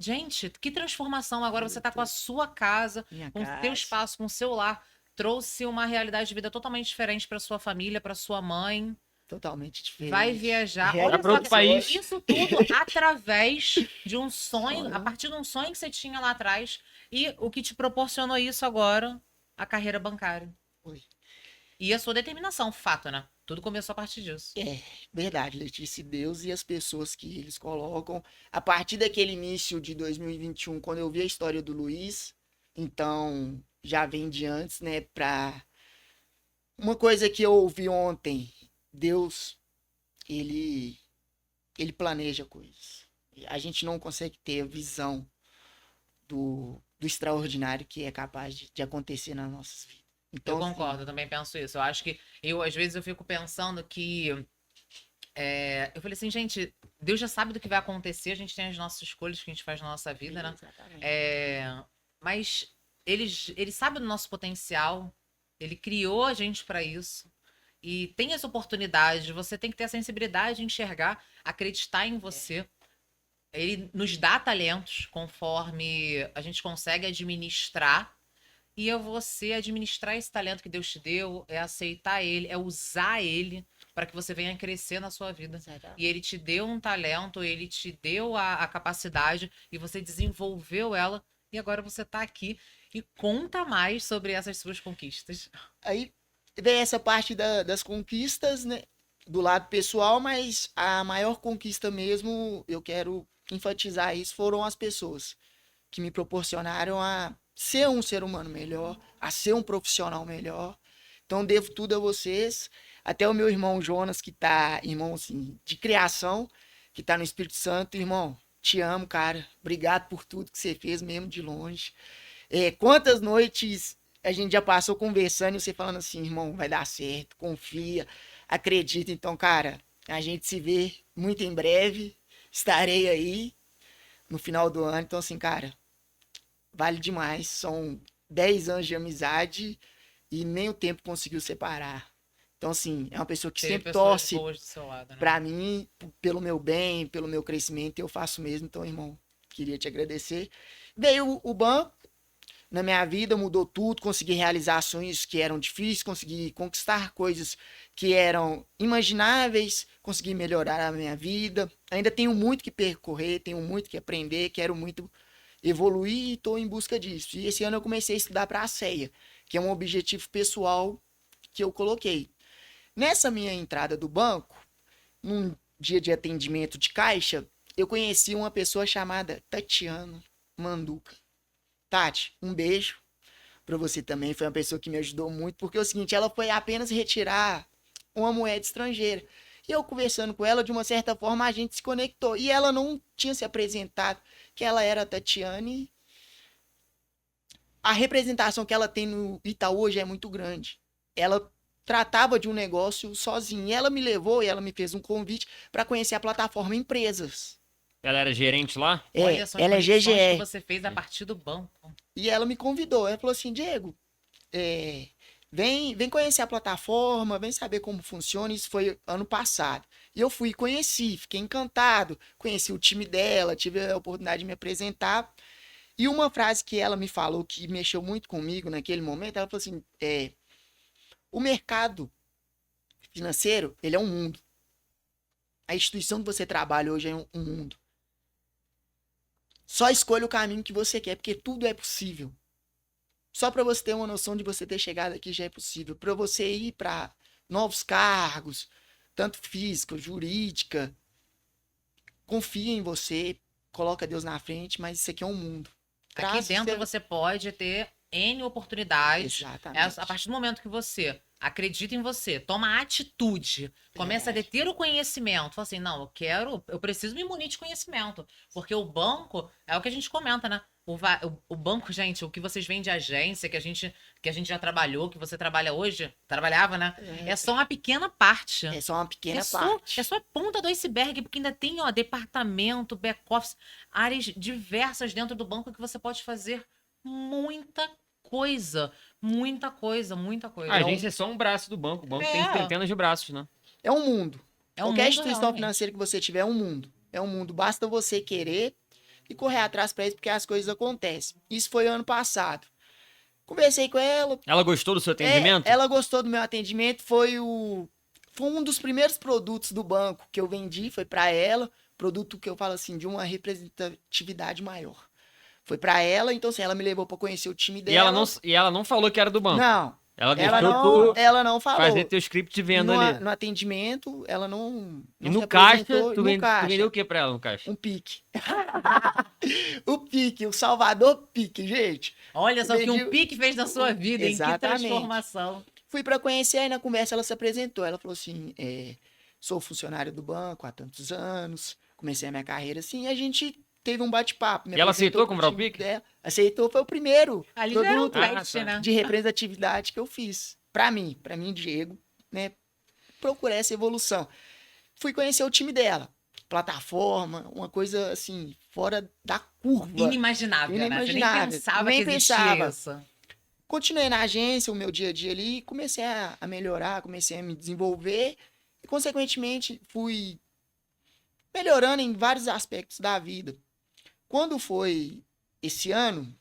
Gente, que transformação. Agora você tá com a sua casa, Minha com o seu casa. espaço, com o seu lar. Trouxe uma realidade de vida totalmente diferente para sua família, para sua mãe. Totalmente diferente. Vai viajar. Realizações. Olha pra outro país. isso tudo através de um sonho, Sonho. a partir de um sonho que você tinha lá atrás. E o que te proporcionou isso agora, a carreira bancária. Foi. E a sua determinação, fato, né? Tudo começou a partir disso. É, verdade, Letícia, Deus e as pessoas que eles colocam. A partir daquele início de 2021, quando eu vi a história do Luiz, então já vem de antes, né, pra... Uma coisa que eu ouvi ontem, Deus, ele planeja coisas. A gente não consegue ter a visão do extraordinário que é capaz de acontecer nas nossas vidas. Então, Eu assim, concordo, eu também penso isso. Eu acho que às vezes, eu fico pensando que. Eu falei assim, gente, Deus já sabe do que vai acontecer, a gente tem as nossas escolhas que a gente faz na nossa vida, né? Exatamente. Mas ele sabe do nosso potencial, ele criou a gente para isso. E tem essa oportunidade, você tem que ter a sensibilidade de enxergar, acreditar em você. Ele nos dá talentos conforme a gente consegue administrar. E é você administrar esse talento que Deus te deu, é aceitar ele, é usar ele para que você venha crescer na sua vida. Exatamente. E ele te deu um talento, ele te deu a capacidade e você desenvolveu ela. E agora você está aqui e conta mais sobre essas suas conquistas. Aí vem essa parte das conquistas, né? Do lado pessoal, mas a maior conquista mesmo, eu quero enfatizar isso, foram as pessoas que me proporcionaram a ser um ser humano melhor, a ser um profissional melhor. Então, devo tudo a vocês. Até o meu irmão Jonas, que tá, irmão, assim, de criação, que tá no Espírito Santo. Irmão, te amo, cara. Obrigado por tudo que você fez, mesmo de longe. Quantas noites a gente já passou conversando e você falando assim: "Irmão, vai dar certo, confia, acredita." Então, cara, a gente se vê muito em breve. Estarei aí no final do ano. Então, assim, cara, vale demais. São 10 anos de amizade e nem o tempo conseguiu separar. Então, assim, é uma pessoa que Ter sempre pessoas torce boas do seu lado, né? pra mim, pelo meu bem, pelo meu crescimento. Eu faço mesmo. Então, irmão, queria te agradecer. Veio o banco na minha vida, mudou tudo. Consegui realizar sonhos que eram difíceis, consegui conquistar coisas que eram imagináveis, consegui melhorar a minha vida. Ainda tenho muito que percorrer, tenho muito que aprender, quero muito evoluir e estou em busca disso. E esse ano eu comecei a estudar para a CEA, que é um objetivo pessoal que eu coloquei. Nessa minha entrada do banco, num dia de atendimento de caixa, eu conheci uma pessoa chamada Tatiana Manduca. Tati, um beijo para você também. Foi uma pessoa que me ajudou muito, porque é o seguinte, ela foi apenas retirar uma moeda estrangeira. E eu conversando com ela, de uma certa forma, a gente se conectou. E ela não tinha se apresentado que ela era a Tatiane. A representação que ela tem no Itaú hoje é muito grande. Ela tratava de um negócio sozinha. E ela me levou e ela me fez um convite para conhecer a plataforma Empresas. Ela era gerente lá? Olha só as Ela é conexões que GGE. você fez a partir do banco. E ela me convidou. Ela falou assim: "Diego, vem conhecer a plataforma, vem saber como funciona. Isso foi ano passado. E eu fui e conheci, fiquei encantado, conheci o time dela, tive a oportunidade de me apresentar. E uma frase que ela me falou que mexeu muito comigo naquele momento, ela falou assim, o mercado financeiro, ele é um mundo. A instituição que você trabalha hoje é um mundo. Só escolha o caminho que você quer, porque tudo é possível. Só para você ter uma noção de você ter chegado aqui já é possível. Para você ir para novos cargos, tanto física, jurídica, confia em você, coloca Deus na frente, mas isso aqui é um mundo. Aqui dentro você pode ter N oportunidades. Exatamente. A partir do momento que você acredita em você, toma atitude, começa a deter o conhecimento, fala assim, não, eu preciso me munir de conhecimento, porque o banco, é o que a gente comenta, né? O banco, gente, o que vocês veem de agência, que a gente já trabalhou, que você trabalha hoje, trabalhava, né? É só uma pequena parte. É só uma pequena parte. É só a ponta do iceberg, porque ainda tem, ó, departamento, back-office, áreas diversas dentro do banco que você pode fazer muita coisa. Muita coisa, muita coisa. A agência é só um braço do banco. O banco tem centenas de braços, né? É um mundo. Qualquer mundo instituição realmente. financeira que você tiver é um mundo. É um mundo. Basta você querer e correr atrás para isso, porque as coisas acontecem. Isso foi ano passado. Conversei com ela. Ela gostou do seu atendimento? Ela gostou do meu atendimento. Foi um dos primeiros produtos do banco que eu vendi. Foi para ela. Produto que eu falo assim, de uma representatividade maior. Foi pra ela, então assim, ela me levou pra conhecer o time dela. E ela não falou que era do banco? Não. Ela não falou. Fazer teu script de venda ali. No atendimento, ela não E no caixa, tu vendeu o que pra ela no caixa? Um pique. O pique, o Salvador pique, gente. Olha só o que um pique fez na sua vida, hein? Que Exatamente. transformação. Fui pra conhecer, aí na conversa ela se apresentou. Ela falou assim, sou funcionário do banco há tantos anos, comecei a minha carreira assim, e a gente teve um bate-papo. E ela aceitou comprar o Pique? Aceitou, foi o primeiro Ali produto já era um teste, né? de representatividade que eu fiz. Pra mim, Diego, né? Procurar essa evolução. Fui conhecer o time dela. Plataforma, uma coisa assim, fora da curva. Inimaginável, né? Você nem pensava que existia isso. Continuei na agência, o meu dia a dia ali, comecei a melhorar, comecei a me desenvolver e, consequentemente, fui melhorando em vários aspectos da vida. Quando foi esse ano,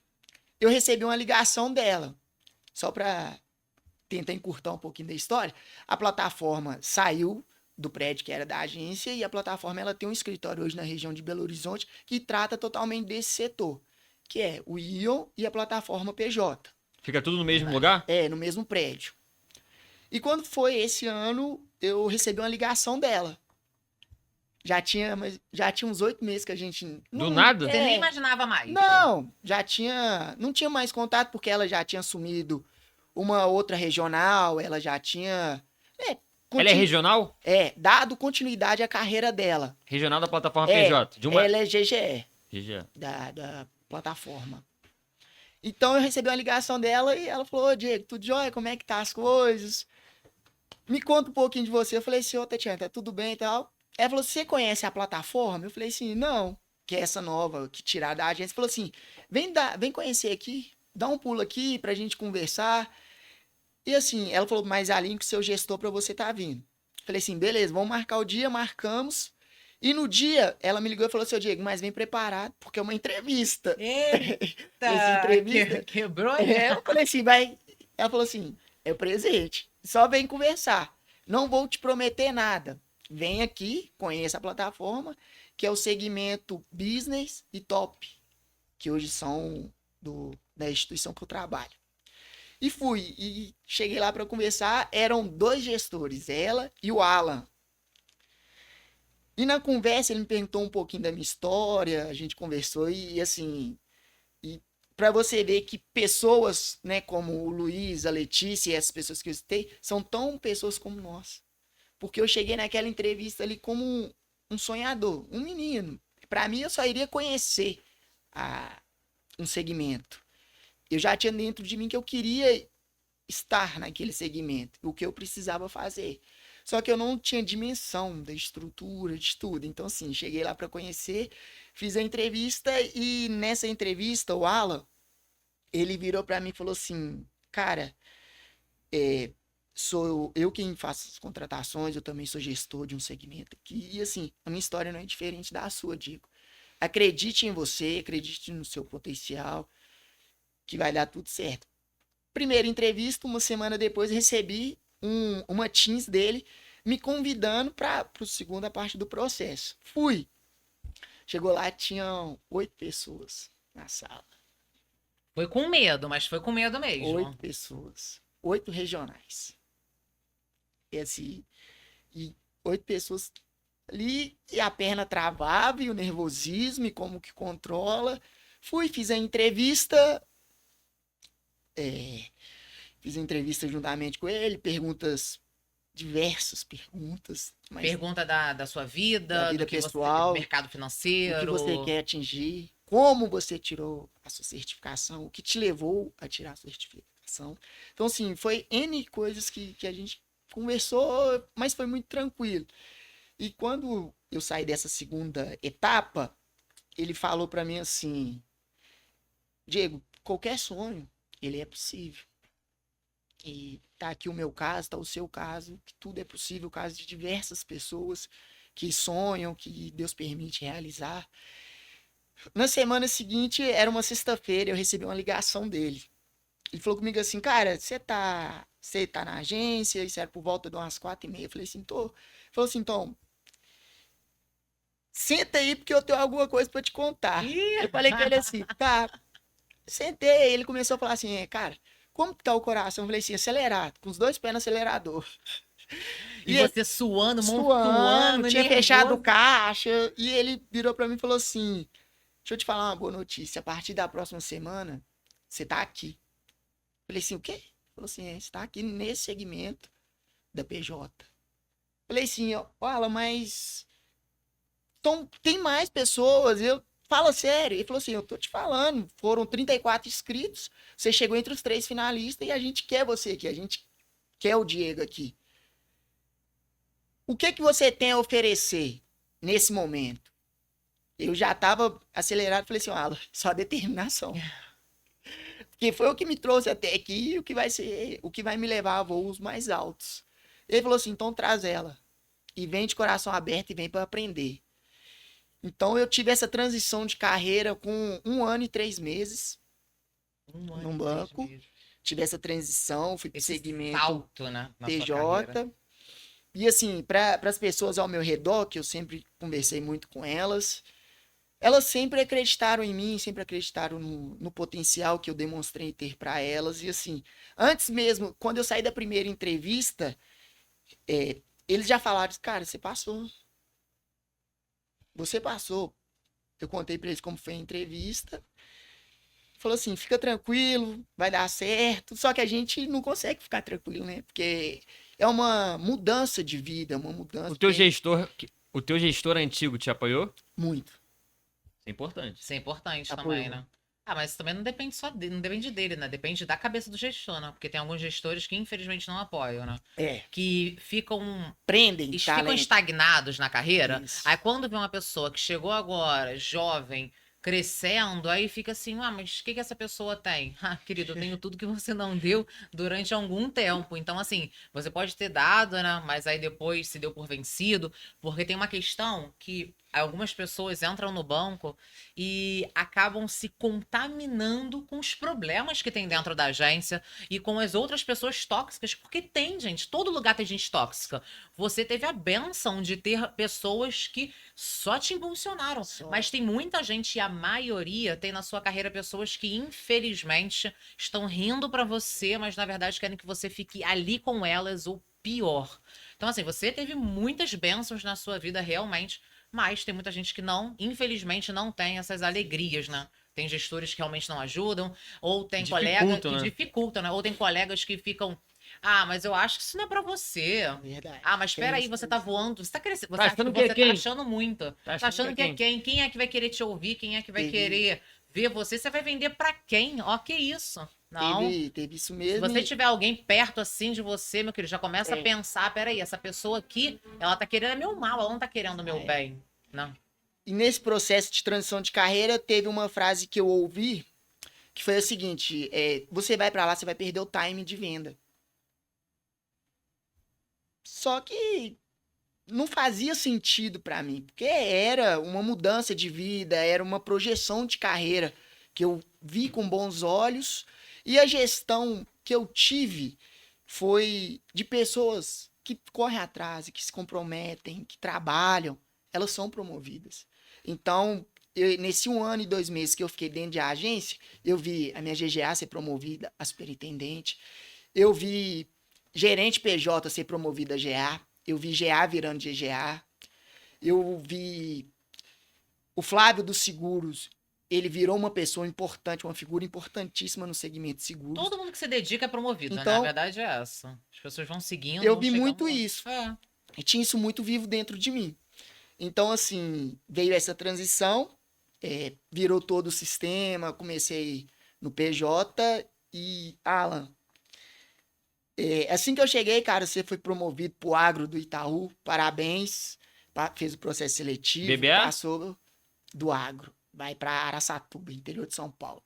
eu recebi uma ligação dela. Só para tentar encurtar um pouquinho da história, a plataforma saiu do prédio que era da agência e a plataforma ela tem um escritório hoje na região de Belo Horizonte que trata totalmente desse setor, que é o Ion e a plataforma PJ. Fica tudo no mesmo lugar? É, no mesmo prédio. E quando foi esse ano, eu recebi uma ligação dela. Já tinha uns 8 meses que a gente... Do nada? Você nem imaginava mais. Não, não tinha mais contato, porque ela já tinha assumido uma outra regional, ela já tinha... Ela é regional? Dado continuidade à carreira dela. Regional da plataforma PJ? Ela é GGE. GGE. Da plataforma. Então eu recebi uma ligação dela e ela falou, Diego, tudo jóia? Como é que tá as coisas? Me conta um pouquinho de você. Eu falei assim, Tatiana, tá tudo bem e tal? Ela falou, você conhece a plataforma? Eu falei assim, não, que é essa nova que tirar da agência. Falou assim, vem conhecer aqui, dá um pulo aqui pra gente conversar. E assim, ela falou, mas alinhe com o seu gestor pra você tá vindo. Falei assim, beleza, vamos marcar o dia, marcamos. E no dia, ela me ligou e falou assim, Diego, mas vem preparado, porque é uma entrevista. Eita! Entrevista. Quebrou, Eu falei assim, Ela falou assim, é o presente, só vem conversar. Não vou te prometer nada. Vem aqui, conheça a plataforma, que é o segmento business e top, que hoje são da instituição que eu trabalho. E fui, e cheguei lá para conversar, eram 2 gestores, ela e o Alan. E na conversa ele me perguntou um pouquinho da minha história, a gente conversou e assim, para você ver que pessoas, né, como o Luiz, a Letícia e essas pessoas que eu citei, são tão pessoas como nós. Porque eu cheguei naquela entrevista ali como um sonhador, um menino. Para mim, eu só iria conhecer um segmento. Eu já tinha dentro de mim que eu queria estar naquele segmento, o que eu precisava fazer. Só que eu não tinha dimensão da estrutura, de tudo. Então, assim, cheguei lá para conhecer, fiz a entrevista e nessa entrevista, o Alan, ele virou para mim e falou assim, cara, sou eu quem faço as contratações, eu também sou gestor de um segmento aqui. E assim, a minha história não é diferente da sua, Diego. Acredite em você, acredite no seu potencial, que vai dar tudo certo. Primeira entrevista, uma semana depois, recebi uma Teams dele me convidando para a segunda parte do processo. Fui. Chegou lá, tinham 8 pessoas na sala. Foi com medo, mas foi com medo mesmo. 8 pessoas. 8 regionais. E assim, e 8 pessoas ali, e a perna travava, e o nervosismo, e como que controla. Fui, fiz a entrevista. Fiz a entrevista juntamente com ele, diversas perguntas. Mas Pergunta da sua vida, da vida do que pessoal, você, mercado o que financeiro. você quer atingir, como você tirou a sua certificação, o que te levou a tirar a sua certificação. Então, assim, foi N coisas que a gente conversou, mas foi muito tranquilo. E quando eu saí dessa segunda etapa, ele falou para mim assim: Diego, qualquer sonho, ele é possível. E tá aqui o meu caso, tá o seu caso, que tudo é possível, o caso de diversas pessoas que sonham, que Deus permite realizar. Na semana seguinte, era uma sexta-feira, eu recebi uma ligação dele. Ele falou comigo assim: cara, você tá na agência? Isso era por volta de umas 4h30. Eu falei assim: tô. Ele falou assim: então, senta aí porque eu tenho alguma coisa pra te contar. Ih! Eu falei com ele assim: tá. Sentei, ele começou a falar assim: cara, como que tá o coração? Eu falei assim: acelerado, com os 2 pés no acelerador. E ele você suando, mão suando, suando, tinha nervoso. fechado o caixa. E ele virou pra mim e falou assim: deixa eu te falar uma boa notícia. A partir da próxima semana, você tá aqui. Eu falei assim: o quê? Ele falou assim: você tá aqui nesse segmento da PJ. Eu falei assim: olha, mas então, tem mais pessoas. Fala sério. Ele falou assim: eu tô te falando, foram 34 inscritos, você chegou entre os 3 finalistas e a gente quer você aqui, a gente quer o Diego aqui. O que você tem a oferecer nesse momento? Eu já tava acelerado, falei assim: Alan, só determinação. Porque foi o que me trouxe até aqui e o que vai me levar a voos mais altos. Ele falou assim: então traz ela. E vem de coração aberto e vem para aprender. Então eu tive essa transição de carreira com 1 ano e 3 meses num banco. Tive essa transição, fui pro segmento salto, né, na sua carreira. PJ. E assim, para as pessoas ao meu redor, que eu sempre conversei muito com elas sempre acreditaram em mim, sempre acreditaram no potencial que eu demonstrei ter para elas. E assim, antes mesmo, quando eu saí da primeira entrevista, eles já falaram: cara, você passou. Você passou. Eu contei para eles como foi a entrevista. Falou assim: fica tranquilo, vai dar certo. Só que a gente não consegue ficar tranquilo, né? Porque é uma mudança de vida, uma mudança. O teu gestor antigo te apoiou? Muito. Isso é importante. Isso é importante Apoio. também, né? Ah, mas também não depende só dele, não depende dele, né? Depende da cabeça do gestor, né? Porque tem alguns gestores que infelizmente não apoiam, né? Que ficam Prendem talento. estagnados na carreira. Isso. Aí quando vê uma pessoa que chegou agora, jovem, crescendo, aí fica assim: mas o que essa pessoa tem? Ah, querido, eu tenho tudo que você não deu durante algum tempo. Então, assim, você pode ter dado, né? Mas aí depois se deu por vencido. Porque tem uma questão que algumas pessoas entram no banco e acabam se contaminando com os problemas que tem dentro da agência e com as outras pessoas tóxicas, porque tem, gente, todo lugar tem gente tóxica. Você teve a benção de ter pessoas que só te impulsionaram, mas tem muita gente, e a maioria tem na sua carreira pessoas que infelizmente estão rindo pra você, mas na verdade querem que você fique ali com elas, ou pior. Então, assim, você teve muitas bênçãos na sua vida realmente, mas tem muita gente que não, infelizmente, não tem essas alegrias, né? Tem gestores que realmente não ajudam, ou tem colegas que dificultam, né? Ou tem colegas que ficam: mas eu acho que isso não é pra você. Verdade. Mas espera aí, você tá voando, você tá crescendo, você Tá acha que achando você que é tá quem? achando muito. Tá achando que é quem? Quem é que vai querer te ouvir? Quem é que vai querer ver você? Você vai vender pra quem? Ó, que isso? Não. Teve isso Se mesmo. você tiver alguém perto assim de você, meu querido, já começa a pensar: peraí, essa pessoa aqui, ela tá querendo meu mal, ela não tá querendo o meu bem. Não. E nesse processo de transição de carreira, teve uma frase que eu ouvi, que foi a seguinte: você vai pra lá, você vai perder o time de venda. Só que não fazia sentido pra mim, porque era uma mudança de vida, era uma projeção de carreira que eu vi com bons olhos, e a gestão que eu tive foi de pessoas que correm atrás, que se comprometem, que trabalham, elas são promovidas. Então, nesse 1 ano e 2 meses que eu fiquei dentro de agência, eu vi a minha GGA ser promovida a superintendente, eu vi gerente PJ ser promovida a GA, eu vi GA virando GGA, eu vi o Flávio dos Seguros, ele virou uma pessoa importante, uma figura importantíssima no segmento de seguros. Todo mundo que se dedica é promovido, né? Então, A verdade é essa. As pessoas vão seguindo, eu vão vi chegando muito lá. isso. É. E tinha isso muito vivo dentro de mim. Então, assim, veio essa transição, virou todo o sistema, comecei no PJ e, Alan, assim que eu cheguei, cara, você foi promovido pro agro do Itaú, parabéns, fez o processo seletivo, BBA? passou do agro, vai pra Araçatuba, interior de São Paulo.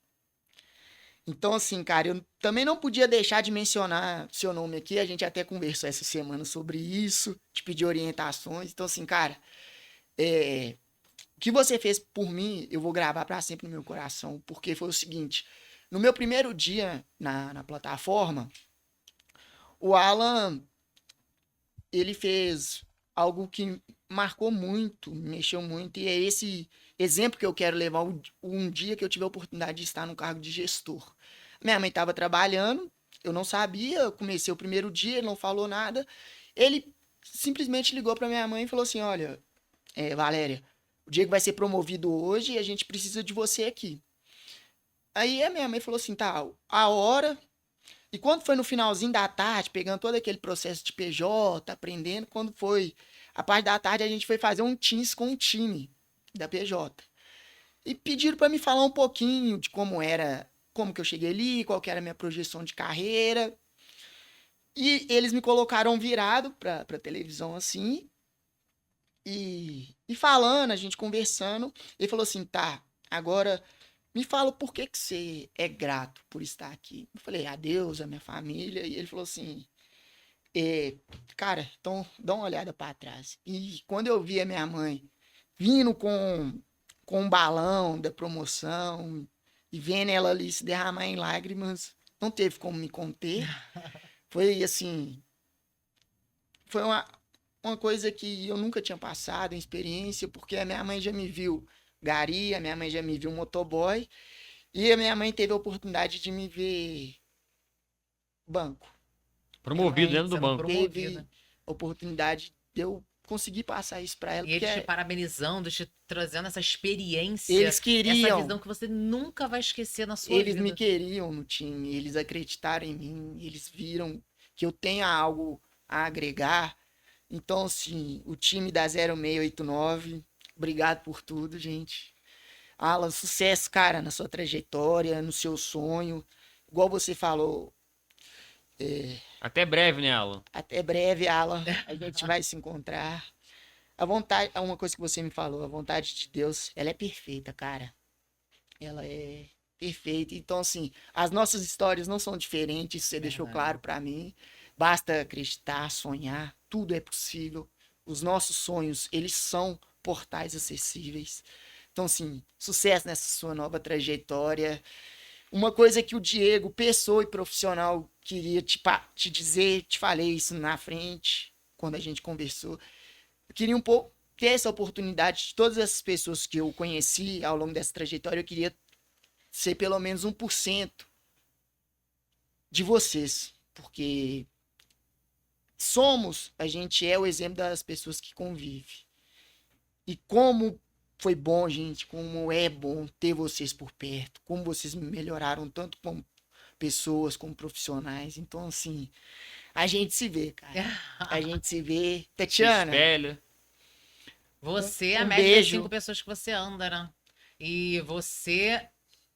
Então, assim, cara, eu também não podia deixar de mencionar seu nome aqui, a gente até conversou essa semana sobre isso, te pedi orientações, então, assim, cara, o que você fez por mim, eu vou gravar pra sempre no meu coração, porque foi o seguinte, no meu primeiro dia na plataforma, o Alan, ele fez algo que marcou muito, mexeu muito, e é esse exemplo que eu quero levar um dia que eu tive a oportunidade de estar no cargo de gestor. Minha mãe estava trabalhando, eu não sabia, eu comecei o primeiro dia, ele não falou nada, ele simplesmente ligou para minha mãe e falou assim, olha, Valéria, o Diego vai ser promovido hoje e a gente precisa de você aqui. Aí a minha mãe falou assim, tá, a hora... E quando foi no finalzinho da tarde, pegando todo aquele processo de PJ, aprendendo, quando foi a parte da tarde, a gente foi fazer um Teams com o time da PJ. E pediram para me falar um pouquinho de como era, como que eu cheguei ali, qual que era a minha projeção de carreira. E eles me colocaram virado pra televisão assim, e falando, a gente conversando. Ele falou assim, tá, agora... Me fala por que você é grato por estar aqui. Eu falei, a Deus, a minha família. E ele falou assim, cara, então dá uma olhada para trás. E quando eu vi a minha mãe vindo com um balão da promoção e vendo ela ali se derramar em lágrimas, não teve como me conter. Foi assim, foi uma coisa que eu nunca tinha passado, uma experiência, porque a minha mãe já me viu gari, a minha mãe já me viu motoboy, e a minha mãe teve a oportunidade de me ver banco. Promovido dentro do sendo banco. Teve promovida. a oportunidade de eu conseguir passar isso pra ela, E eles te porque parabenizando, te trazendo essa experiência, eles essa queriam, visão que você nunca vai esquecer na sua eles vida. me queriam no time, eles acreditaram em mim, eles viram que eu tenho algo a agregar. Então, assim, o time da 0689, obrigado por tudo, gente. Alan, sucesso, cara, na sua trajetória, no seu sonho. Igual você falou, Até breve, né, Alan? até breve, Alan, a gente vai se encontrar. A vontade, uma coisa que você me falou, a vontade de Deus, ela é perfeita, cara. Ela é perfeita. Então, assim, as nossas histórias não são diferentes, você deixou claro pra mim. Basta acreditar, sonhar, tudo é possível. Os nossos sonhos, eles são portais acessíveis. Então, assim, sucesso nessa sua nova trajetória. Uma coisa que o Diego, pessoa e profissional, queria te dizer, te falei isso na frente, quando a gente conversou. Eu queria um pouco ter essa oportunidade de todas essas pessoas que eu conheci ao longo dessa trajetória, eu queria ser pelo menos 1% de vocês, porque a gente é o exemplo das pessoas que convivem. E como foi bom, gente, como é bom ter vocês por perto, como vocês me melhoraram tanto como pessoas, como profissionais. Então, assim, a gente se vê, cara. A gente se vê. Se Tatiana, espelha. Você é a Um média das beijo. 5 pessoas que você anda, né? E você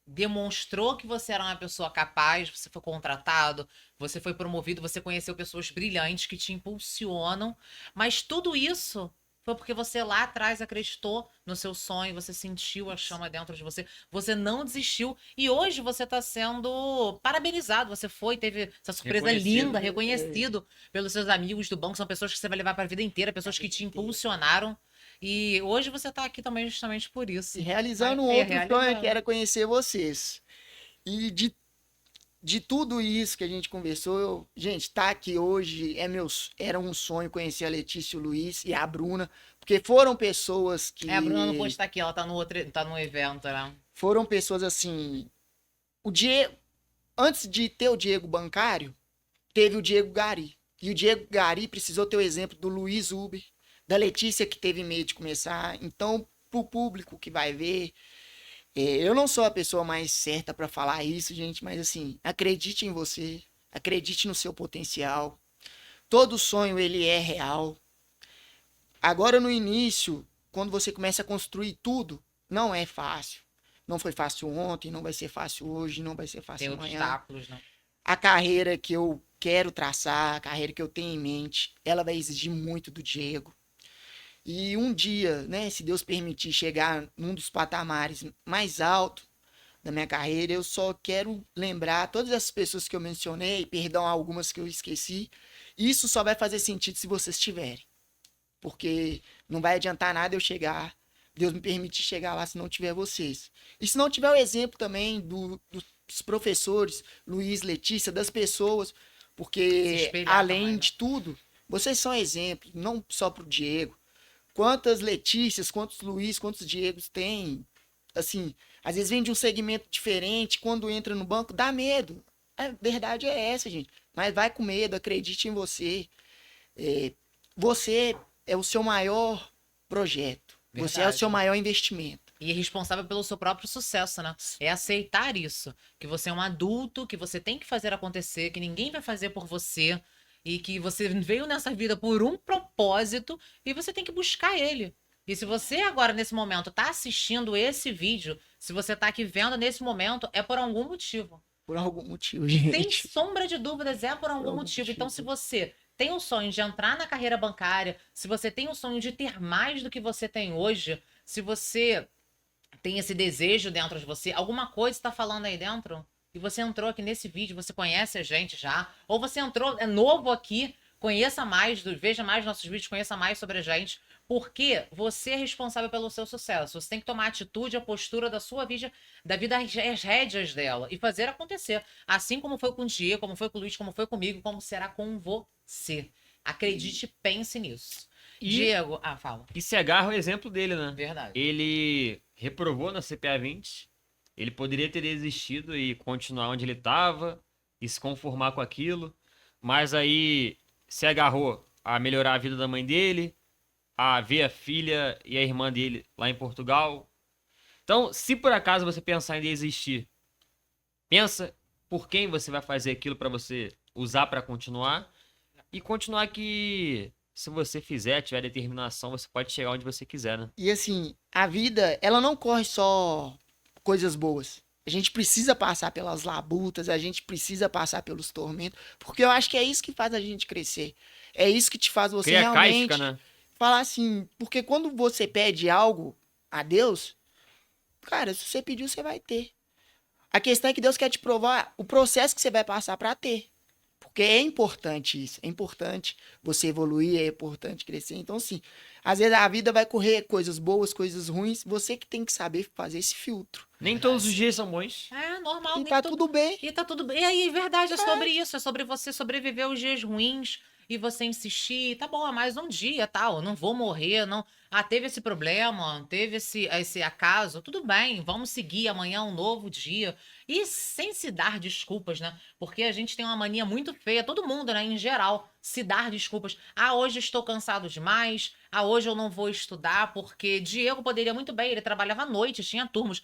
demonstrou que você era uma pessoa capaz, você foi contratado, você foi promovido, você conheceu pessoas brilhantes que te impulsionam, mas tudo isso foi porque você lá atrás acreditou no seu sonho, você sentiu a chama dentro de você, você não desistiu e hoje você está sendo parabenizado. Você teve essa surpresa linda, reconhecido pelos seus amigos do banco, são pessoas que você vai levar para a vida inteira, pessoas que te impulsionaram. E hoje você está aqui também justamente por isso. E realizando um outro sonho que era conhecer vocês. E de tudo isso que a gente conversou, gente, tá aqui hoje era um sonho conhecer a Letícia e o Luiz e a Bruna, porque foram pessoas que... a Bruna não pode estar aqui, ela tá no evento, né? Foram pessoas assim... O Diego, antes de ter o Diego bancário, teve o Diego Gari. E o Diego Gari precisou ter o exemplo do Luiz Uber, da Letícia que teve medo de começar. Então, pro público que vai ver... Eu não sou a pessoa mais certa para falar isso, gente, mas assim, acredite em você, acredite no seu potencial. Todo sonho ele é real. Agora no início, quando você começa a construir tudo, não é fácil. Não foi fácil ontem, não vai ser fácil hoje, não vai ser fácil amanhã. Tem obstáculos, né? A carreira que eu quero traçar, a carreira que eu tenho em mente, ela vai exigir muito do Diego. E um dia, né, se Deus permitir chegar num dos patamares mais altos da minha carreira, eu só quero lembrar todas as pessoas que eu mencionei, perdão algumas que eu esqueci. Isso só vai fazer sentido se vocês tiverem. Porque não vai adiantar nada eu chegar, Deus me permitir chegar lá se não tiver vocês. E se não tiver o exemplo também dos professores, Luiz, Letícia, das pessoas, porque além também, né? de tudo, vocês são exemplos, não só pro Diego. Quantas Letícias, quantos Luiz, quantos Diegos tem? Assim, às vezes vem de um segmento diferente, quando entra no banco, dá medo. A verdade é essa, gente. Mas vai com medo, acredite em você. Você é o seu maior projeto. Verdade. Você é o seu maior investimento. E é responsável pelo seu próprio sucesso, né? É aceitar isso. Que você é um adulto, que você tem que fazer acontecer, que ninguém vai fazer por você. E que você veio nessa vida por um propósito e você tem que buscar ele. E se você agora, nesse momento, tá assistindo esse vídeo, se você tá aqui vendo nesse momento, é por algum motivo. Por algum motivo, gente. Sem sombra de dúvidas, é por algum motivo. Então, se você tem o sonho de entrar na carreira bancária, se você tem o sonho de ter mais do que você tem hoje, se você tem esse desejo dentro de você, alguma coisa está falando aí dentro? E você entrou aqui nesse vídeo, você conhece a gente já, ou você entrou, é novo aqui, conheça mais, veja mais nossos vídeos, conheça mais sobre a gente, porque você é responsável pelo seu sucesso. Você tem que tomar a atitude, a postura da sua vida, as rédeas dela e fazer acontecer. Assim como foi com o Diego, como foi com o Luiz, como foi comigo, como será com você. Acredite, pense nisso. Diego, fala. E se agarra o exemplo dele, né? Verdade. Ele reprovou na CPA 20. Ele poderia ter desistido e continuar onde ele estava e se conformar com aquilo, mas aí se agarrou a melhorar a vida da mãe dele, a ver a filha e a irmã dele lá em Portugal. Então, se por acaso você pensar em desistir, pensa por quem você vai fazer aquilo para você usar para continuar e continuar que se você fizer, tiver determinação, você pode chegar onde você quiser, né? E assim, a vida, ela não corre só coisas boas. A gente precisa passar pelas labutas, a gente precisa passar pelos tormentos, porque eu acho que é isso que faz a gente crescer. É isso que te faz você Cria realmente casca, né? falar assim, porque quando você pede algo a Deus, cara, se você pediu, você vai ter. A questão é que Deus quer te provar o processo que você vai passar para ter. Porque é importante isso, é importante você evoluir, é importante crescer. Então, sim, às vezes a vida vai correr coisas boas, coisas ruins, você que tem que saber fazer esse filtro. Nem todos os dias são bons. É normal. E tá tudo bem. E tá tudo bem. E aí, verdade, é sobre isso. É sobre você sobreviver aos dias ruins e você insistir. Tá bom, é mais um dia, tal. Não vou morrer, não. Teve esse problema, teve esse acaso. Tudo bem, vamos seguir. Amanhã é um novo dia. E sem se dar desculpas, né? Porque a gente tem uma mania muito feia, todo mundo, né, em geral, se dar desculpas. Hoje estou cansado demais. Hoje eu não vou estudar, porque Diego poderia muito bem, ele trabalhava à noite, tinha turnos,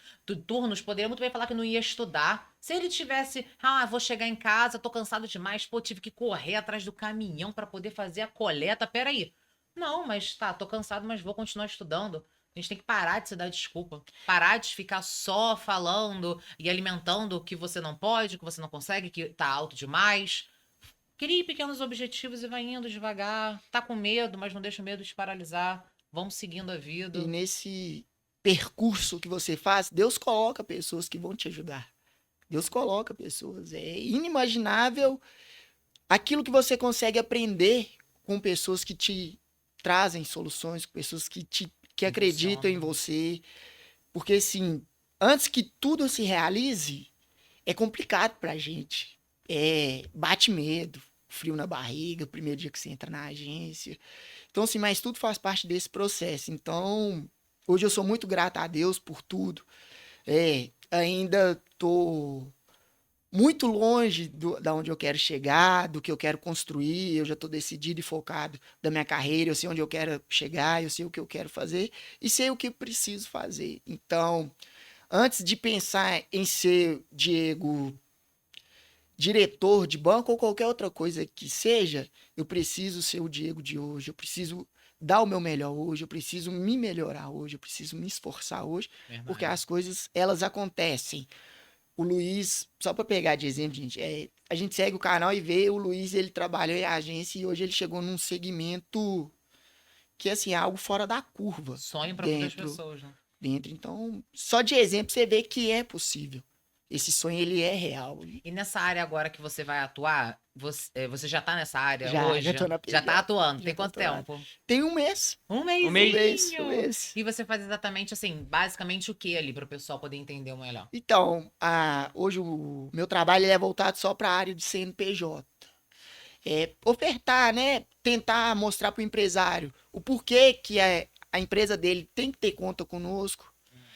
poderia muito bem falar que não ia estudar. Se ele tivesse, vou chegar em casa, tô cansado demais, tive que correr atrás do caminhão para poder fazer a coleta, peraí. Não, mas tô cansado, mas vou continuar estudando. A gente tem que parar de se dar desculpa. Parar de ficar só falando e alimentando o que você não pode, o que você não consegue, que tá alto demais. Crie pequenos objetivos e vai indo devagar. Tá com medo, mas não deixa o medo te paralisar. vão seguindo a vida. E nesse percurso que você faz, Deus coloca pessoas que vão te ajudar. Deus coloca pessoas. É inimaginável aquilo que você consegue aprender com pessoas que te trazem soluções, com pessoas que acreditam em você. Porque, assim, antes que tudo se realize, é complicado pra gente. Bate medo, frio na barriga, o primeiro dia que você entra na agência. Então, assim, mas tudo faz parte desse processo. Então, hoje eu sou muito grato a Deus por tudo. Ainda tô muito longe da onde eu quero chegar, do que eu quero construir. Eu já tô decidido e focado da minha carreira. Eu sei onde eu quero chegar, eu sei o que eu quero fazer e sei o que eu preciso fazer. Então, antes de pensar em ser, Diego, diretor de banco ou qualquer outra coisa que seja, eu preciso ser o Diego de hoje, eu preciso dar o meu melhor hoje, eu preciso me melhorar hoje, eu preciso me esforçar hoje, porque as coisas, elas acontecem. O Luiz, só para pegar de exemplo, gente, a gente segue o canal e vê o Luiz, ele trabalhou em agência e hoje ele chegou num segmento que, assim, é algo fora da curva. Sonho para muitas pessoas, né? Então, só de exemplo você vê que é possível. Esse sonho, ele é real. E nessa área agora que você vai atuar, você já tá nessa área Já, hoje? já tô na Já tá atuando? já Tem tô quanto atuando. tempo? Tem um mês. Um mês. Um mês. Um mês. E você faz exatamente assim, basicamente o que ali, para o pessoal poder entender melhor? Então, hoje o meu trabalho ele é voltado só para a área de CNPJ. Ofertar, né? Tentar mostrar para o empresário o porquê que a empresa dele tem que ter conta conosco.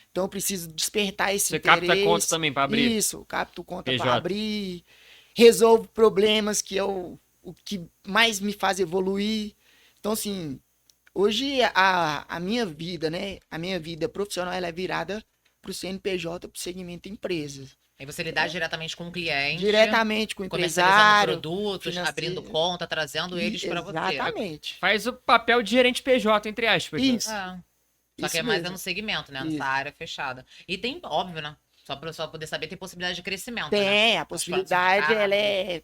Então, eu preciso despertar esse Você interesse. capta conta também para abrir? Isso, capto conta PJ. para abrir. Resolvo problemas que o que mais me faz evoluir. Então, assim, hoje a minha vida, né? A minha vida profissional, ela é virada para o CNPJ, para o segmento empresas. Aí você lidar diretamente com o cliente. Diretamente com o comercializando empresário. produtos, financeiro. abrindo conta, trazendo eles para você. Exatamente. Faz o papel de gerente PJ, entre aspas. né? Isso. Só que Isso é mais mesmo. no segmento, né? Isso. Nessa área fechada. E tem, óbvio, né? Só para o pessoal poder saber, tem possibilidade de crescimento, né? Tem, a possibilidade, ela é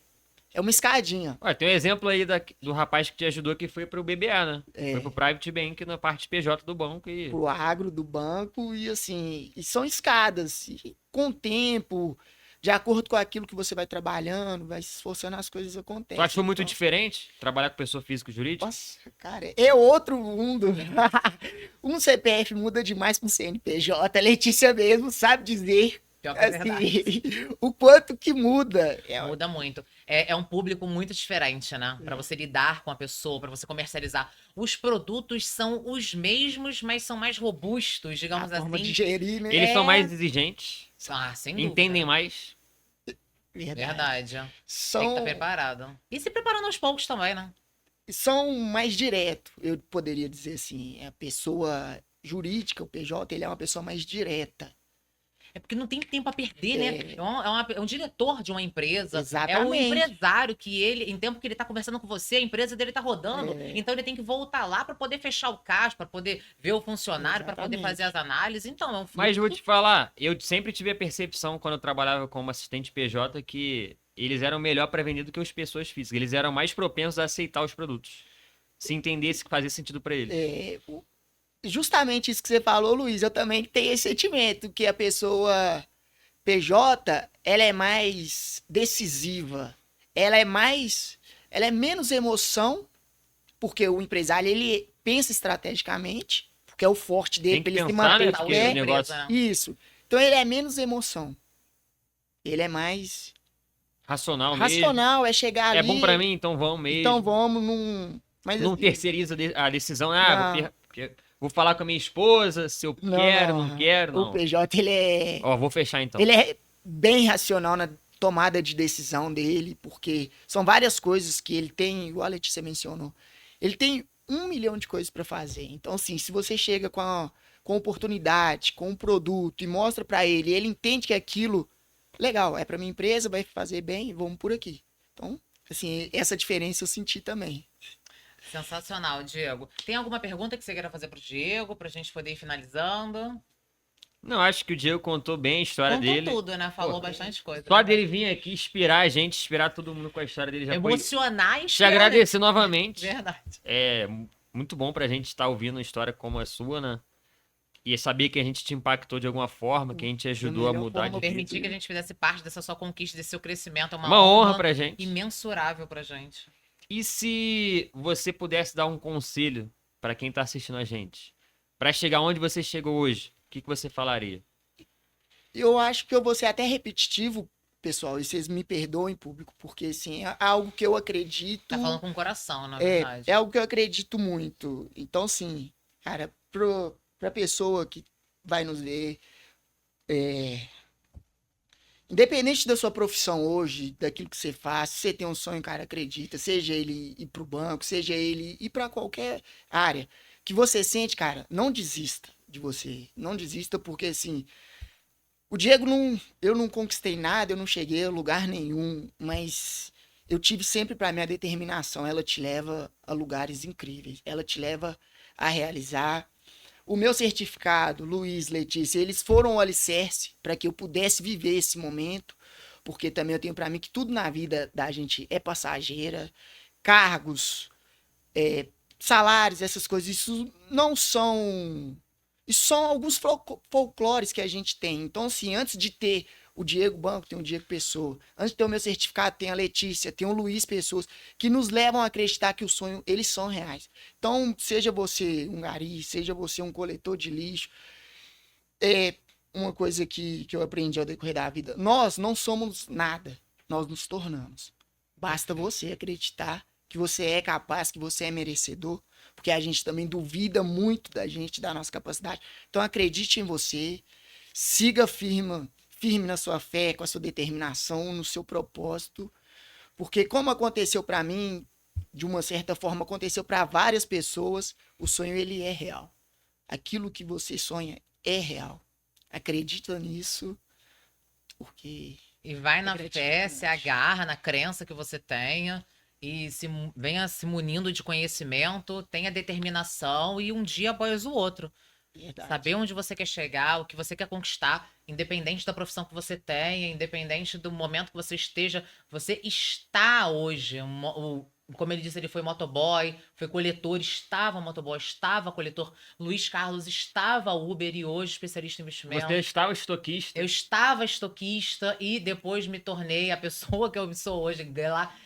uma escadinha. Ué, tem um exemplo aí do rapaz que te ajudou que foi pro BBA, né? Foi pro Private Bank na parte PJ do banco e... Pro agro do banco e assim, e são escadas. E com o tempo, de acordo com aquilo que você vai trabalhando, vai se esforçando, as coisas acontecem. Tu acha que foi muito Então, diferente trabalhar com pessoa física e jurídica? nossa, cara, é outro mundo. Um CPF muda demais pro CNPJ. A Letícia mesmo sabe dizer Pior que é verdade. assim, o quanto que muda. Muda muito. É um público muito diferente, né? Para você lidar com a pessoa, para você comercializar. Os produtos são os mesmos, mas são mais robustos, digamos a forma assim. de gerir, né? Eles são mais exigentes, Sem dúvida. entendem mais. Verdade. Tem que São, estar preparado. E se preparando aos poucos também, né? são mais direto, eu poderia dizer assim. A pessoa jurídica, o PJ, ele é uma pessoa mais direta. É porque não tem tempo a perder, né? É um diretor de uma empresa. É o Exatamente. empresário que ele, em tempo que ele tá conversando com você, a empresa dele tá rodando. É. Então ele tem que voltar lá para poder fechar o caixa, para poder ver o funcionário, para poder Exatamente. fazer as análises. Então, é um Mas vou fluxo. te falar, eu sempre tive a percepção quando eu trabalhava como assistente PJ que eles eram melhor para vender do que as pessoas físicas. Eles eram mais propensos a aceitar os produtos. Se entendesse que fazia sentido para eles. Justamente isso que você falou, Luiz, eu também tenho esse sentimento que a pessoa PJ, ela é mais decisiva, ela é menos emoção, porque o empresário, ele pensa estrategicamente, porque é o forte dele, Tem que pra ele se pensar, manter né? de Porque pé. o negócio né? Isso. Então ele é menos emoção. Ele é mais racional mesmo. racional, é chegar ali. É bom para mim, então vamos mesmo. Então vamos num. Mas Não assim, terceiriza a decisão. Não. Vou falar com a minha esposa se eu quero, não quero, O não. PJ, ele é. Ó, vou fechar então. Ele é bem racional na tomada de decisão dele, porque são várias coisas que ele tem, igual a Letícia mencionou. Ele tem 1 milhão de coisas para fazer. Então, assim, se você chega com oportunidade, com um produto e mostra para ele, ele entende que aquilo, legal, é para minha empresa, vai fazer bem, vamos por aqui. Então, assim, essa diferença eu senti também. Sensacional, Diego. Tem alguma pergunta que você queira fazer pro Diego, pra gente poder ir finalizando? Não, acho que o Diego contou bem a história Contou dele. tudo, né? Falou Pô, bastante coisa. Só né? dele vir aqui inspirar a gente, inspirar todo mundo com a história dele já foi. Emocionar e Te agradecer novamente. Verdade. muito bom pra gente estar ouvindo uma história como a sua, né? E saber que a gente te impactou de alguma forma, que a gente te ajudou a melhor mudar de forma vida. Permitir que a gente fizesse parte dessa sua conquista, desse seu crescimento, é Uma honra pra gente. imensurável pra gente. E se você pudesse dar um conselho pra quem tá assistindo a gente, pra chegar onde você chegou hoje, o que você falaria? Eu acho que eu vou ser até repetitivo, pessoal, e vocês me perdoem, público, porque assim, é algo que eu acredito. Tá falando com o coração, na verdade. É algo que eu acredito muito. Então, assim, cara, pra pessoa que vai nos ver, independente da sua profissão hoje, daquilo que você faz, se você tem um sonho, cara, acredita, seja ele ir pro banco, seja ele ir pra qualquer área que você sente, cara, não desista de você. Não desista, porque assim, o Diego eu não conquistei nada, eu não cheguei a lugar nenhum, mas eu tive sempre pra mim a determinação. Ela te leva a lugares incríveis, ela te leva a realizar. O meu certificado, Luiz, Letícia, eles foram o alicerce para que eu pudesse viver esse momento, porque também eu tenho para mim que tudo na vida da gente é passageira, cargos, salários, essas coisas, isso são alguns folclores que a gente tem. Então, assim, antes de ter o Diego Banco, tem o Diego Pessoa. Antes de ter o meu certificado, tem a Letícia, tem o Luiz Pessoas, que nos levam a acreditar que o sonho, eles são reais. Então, seja você um gari, seja você um coletor de lixo, é uma coisa que eu aprendi ao decorrer da vida. Nós não somos nada, nós nos tornamos. Basta você acreditar que você é capaz, que você é merecedor, porque a gente também duvida muito da gente, da nossa capacidade. Então, acredite em você, siga firme na sua fé, com a sua determinação, no seu propósito, porque como aconteceu para mim, de uma certa forma aconteceu para várias pessoas, o sonho ele é real. Aquilo que você sonha é real. Acredita nisso, porque E vai na fé, gratificante. se agarra na crença que você tenha e venha se munindo de conhecimento, tenha determinação e um dia após o outro. Verdade. Saber onde você quer chegar, o que você quer conquistar, independente da profissão que você tenha, independente do momento que você esteja, você está hoje. Como ele disse, ele foi motoboy, foi coletor, estava motoboy, estava coletor. Luiz Carlos estava Uber e hoje especialista em investimento. Você estava estoquista. Eu estava estoquista e depois me tornei a pessoa que eu sou hoje,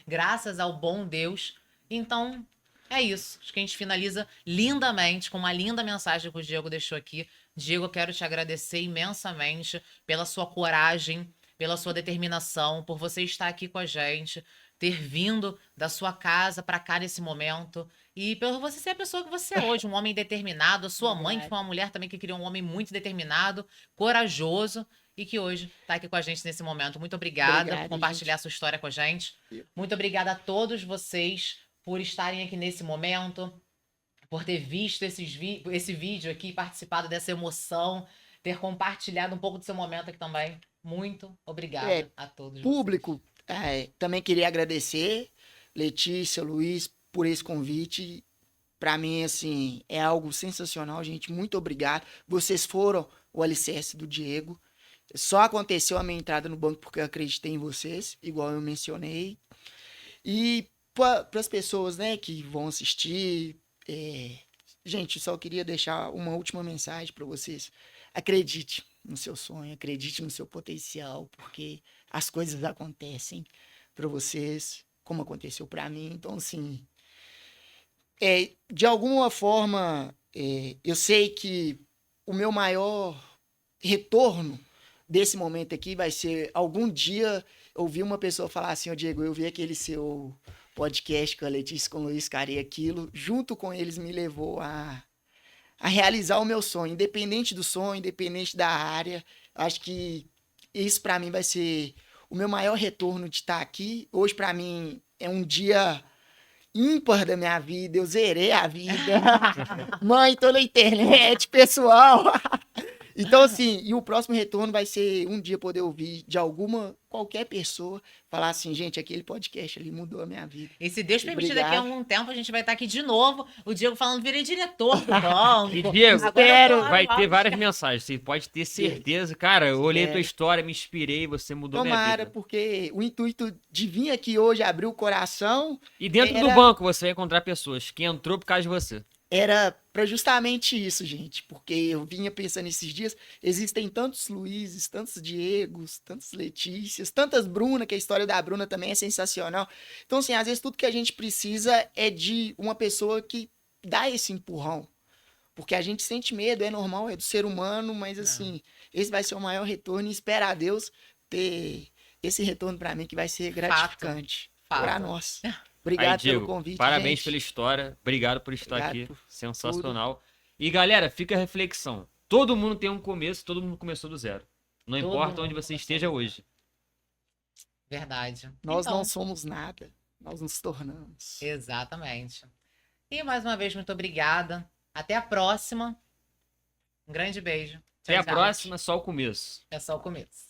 graças ao bom Deus. Então, é isso. Acho que a gente finaliza lindamente, com uma linda mensagem que o Diego deixou aqui. Diego, eu quero te agradecer imensamente pela sua coragem, pela sua determinação, por você estar aqui com a gente, ter vindo da sua casa para cá nesse momento e por você ser a pessoa que você é hoje, um homem determinado. A sua mãe, que foi uma mulher também que criou um homem muito determinado, corajoso e que hoje está aqui com a gente nesse momento. Muito obrigada Obrigado, por compartilhar a sua história com a gente. Muito obrigada a todos vocês por estarem aqui nesse momento, por ter visto esse vídeo aqui, participado dessa emoção, ter compartilhado um pouco do seu momento aqui também. Muito obrigada a todos Público, também queria agradecer, Letícia, Luiz, por esse convite. Para mim, assim, é algo sensacional, gente. Muito obrigado. Vocês foram o alicerce do Diego. Só aconteceu a minha entrada no banco porque eu acreditei em vocês, igual eu mencionei. E para as pessoas, né, que vão assistir, gente, só queria deixar uma última mensagem para vocês. Acredite no seu sonho, acredite no seu potencial, porque as coisas acontecem para vocês, como aconteceu para mim. Então, assim, de alguma forma, eu sei que o meu maior retorno desse momento aqui vai ser algum dia ouvir uma pessoa falar assim: ô Diego, eu vi aquele seu podcast com a Letícia, com o Luiz, cara, e aquilo, junto com eles, me levou a realizar o meu sonho, independente do sonho, independente da área. Acho que isso para mim vai ser o meu maior retorno de estar aqui. Hoje para mim é um dia ímpar da minha vida, eu zerei a vida. Mãe, tô na internet, pessoal. Então, assim, e o próximo retorno vai ser um dia poder ouvir de qualquer pessoa, falar assim: gente, aquele podcast ali mudou a minha vida. E se Deus permitir, Obrigado. daqui a algum tempo a gente vai estar aqui de novo. O Diego falando, virei diretor do banco. E Diego, Agora eu tô vai lá no ter auge. várias mensagens. Você pode ter certeza. Cara, eu olhei a tua Espero. história, me inspirei, você mudou minha Tomara, vida. porque o intuito de vir aqui hoje abrir o coração. E dentro do era- banco você vai encontrar pessoas que entrou por causa de você. era para justamente isso, gente, porque eu vinha pensando esses dias, existem tantos Luizes, tantos Diegos, tantas Letícias, tantas Bruna, que a história da Bruna também é sensacional. Então, assim, às vezes tudo que a gente precisa é de uma pessoa que dá esse empurrão. Porque a gente sente medo, é normal, é do ser humano, mas assim, esse vai ser o maior retorno e espera a Deus ter esse retorno para mim que vai ser gratificante para Fato. nós. Aí, Obrigado pelo Diego, convite, parabéns gente. pela história. Obrigado por estar Obrigado aqui. por Sensacional. E galera, fica a reflexão. Todo mundo tem um começo, todo mundo começou do zero. Não Todo importa onde mundo você começou esteja do zero. hoje. Verdade. Nós Então, não somos nada, nós nos tornamos. exatamente. E mais uma vez, muito obrigada. Até a próxima. Um grande beijo. Até a Tchau, tchau. próxima, só o começo. É só o começo.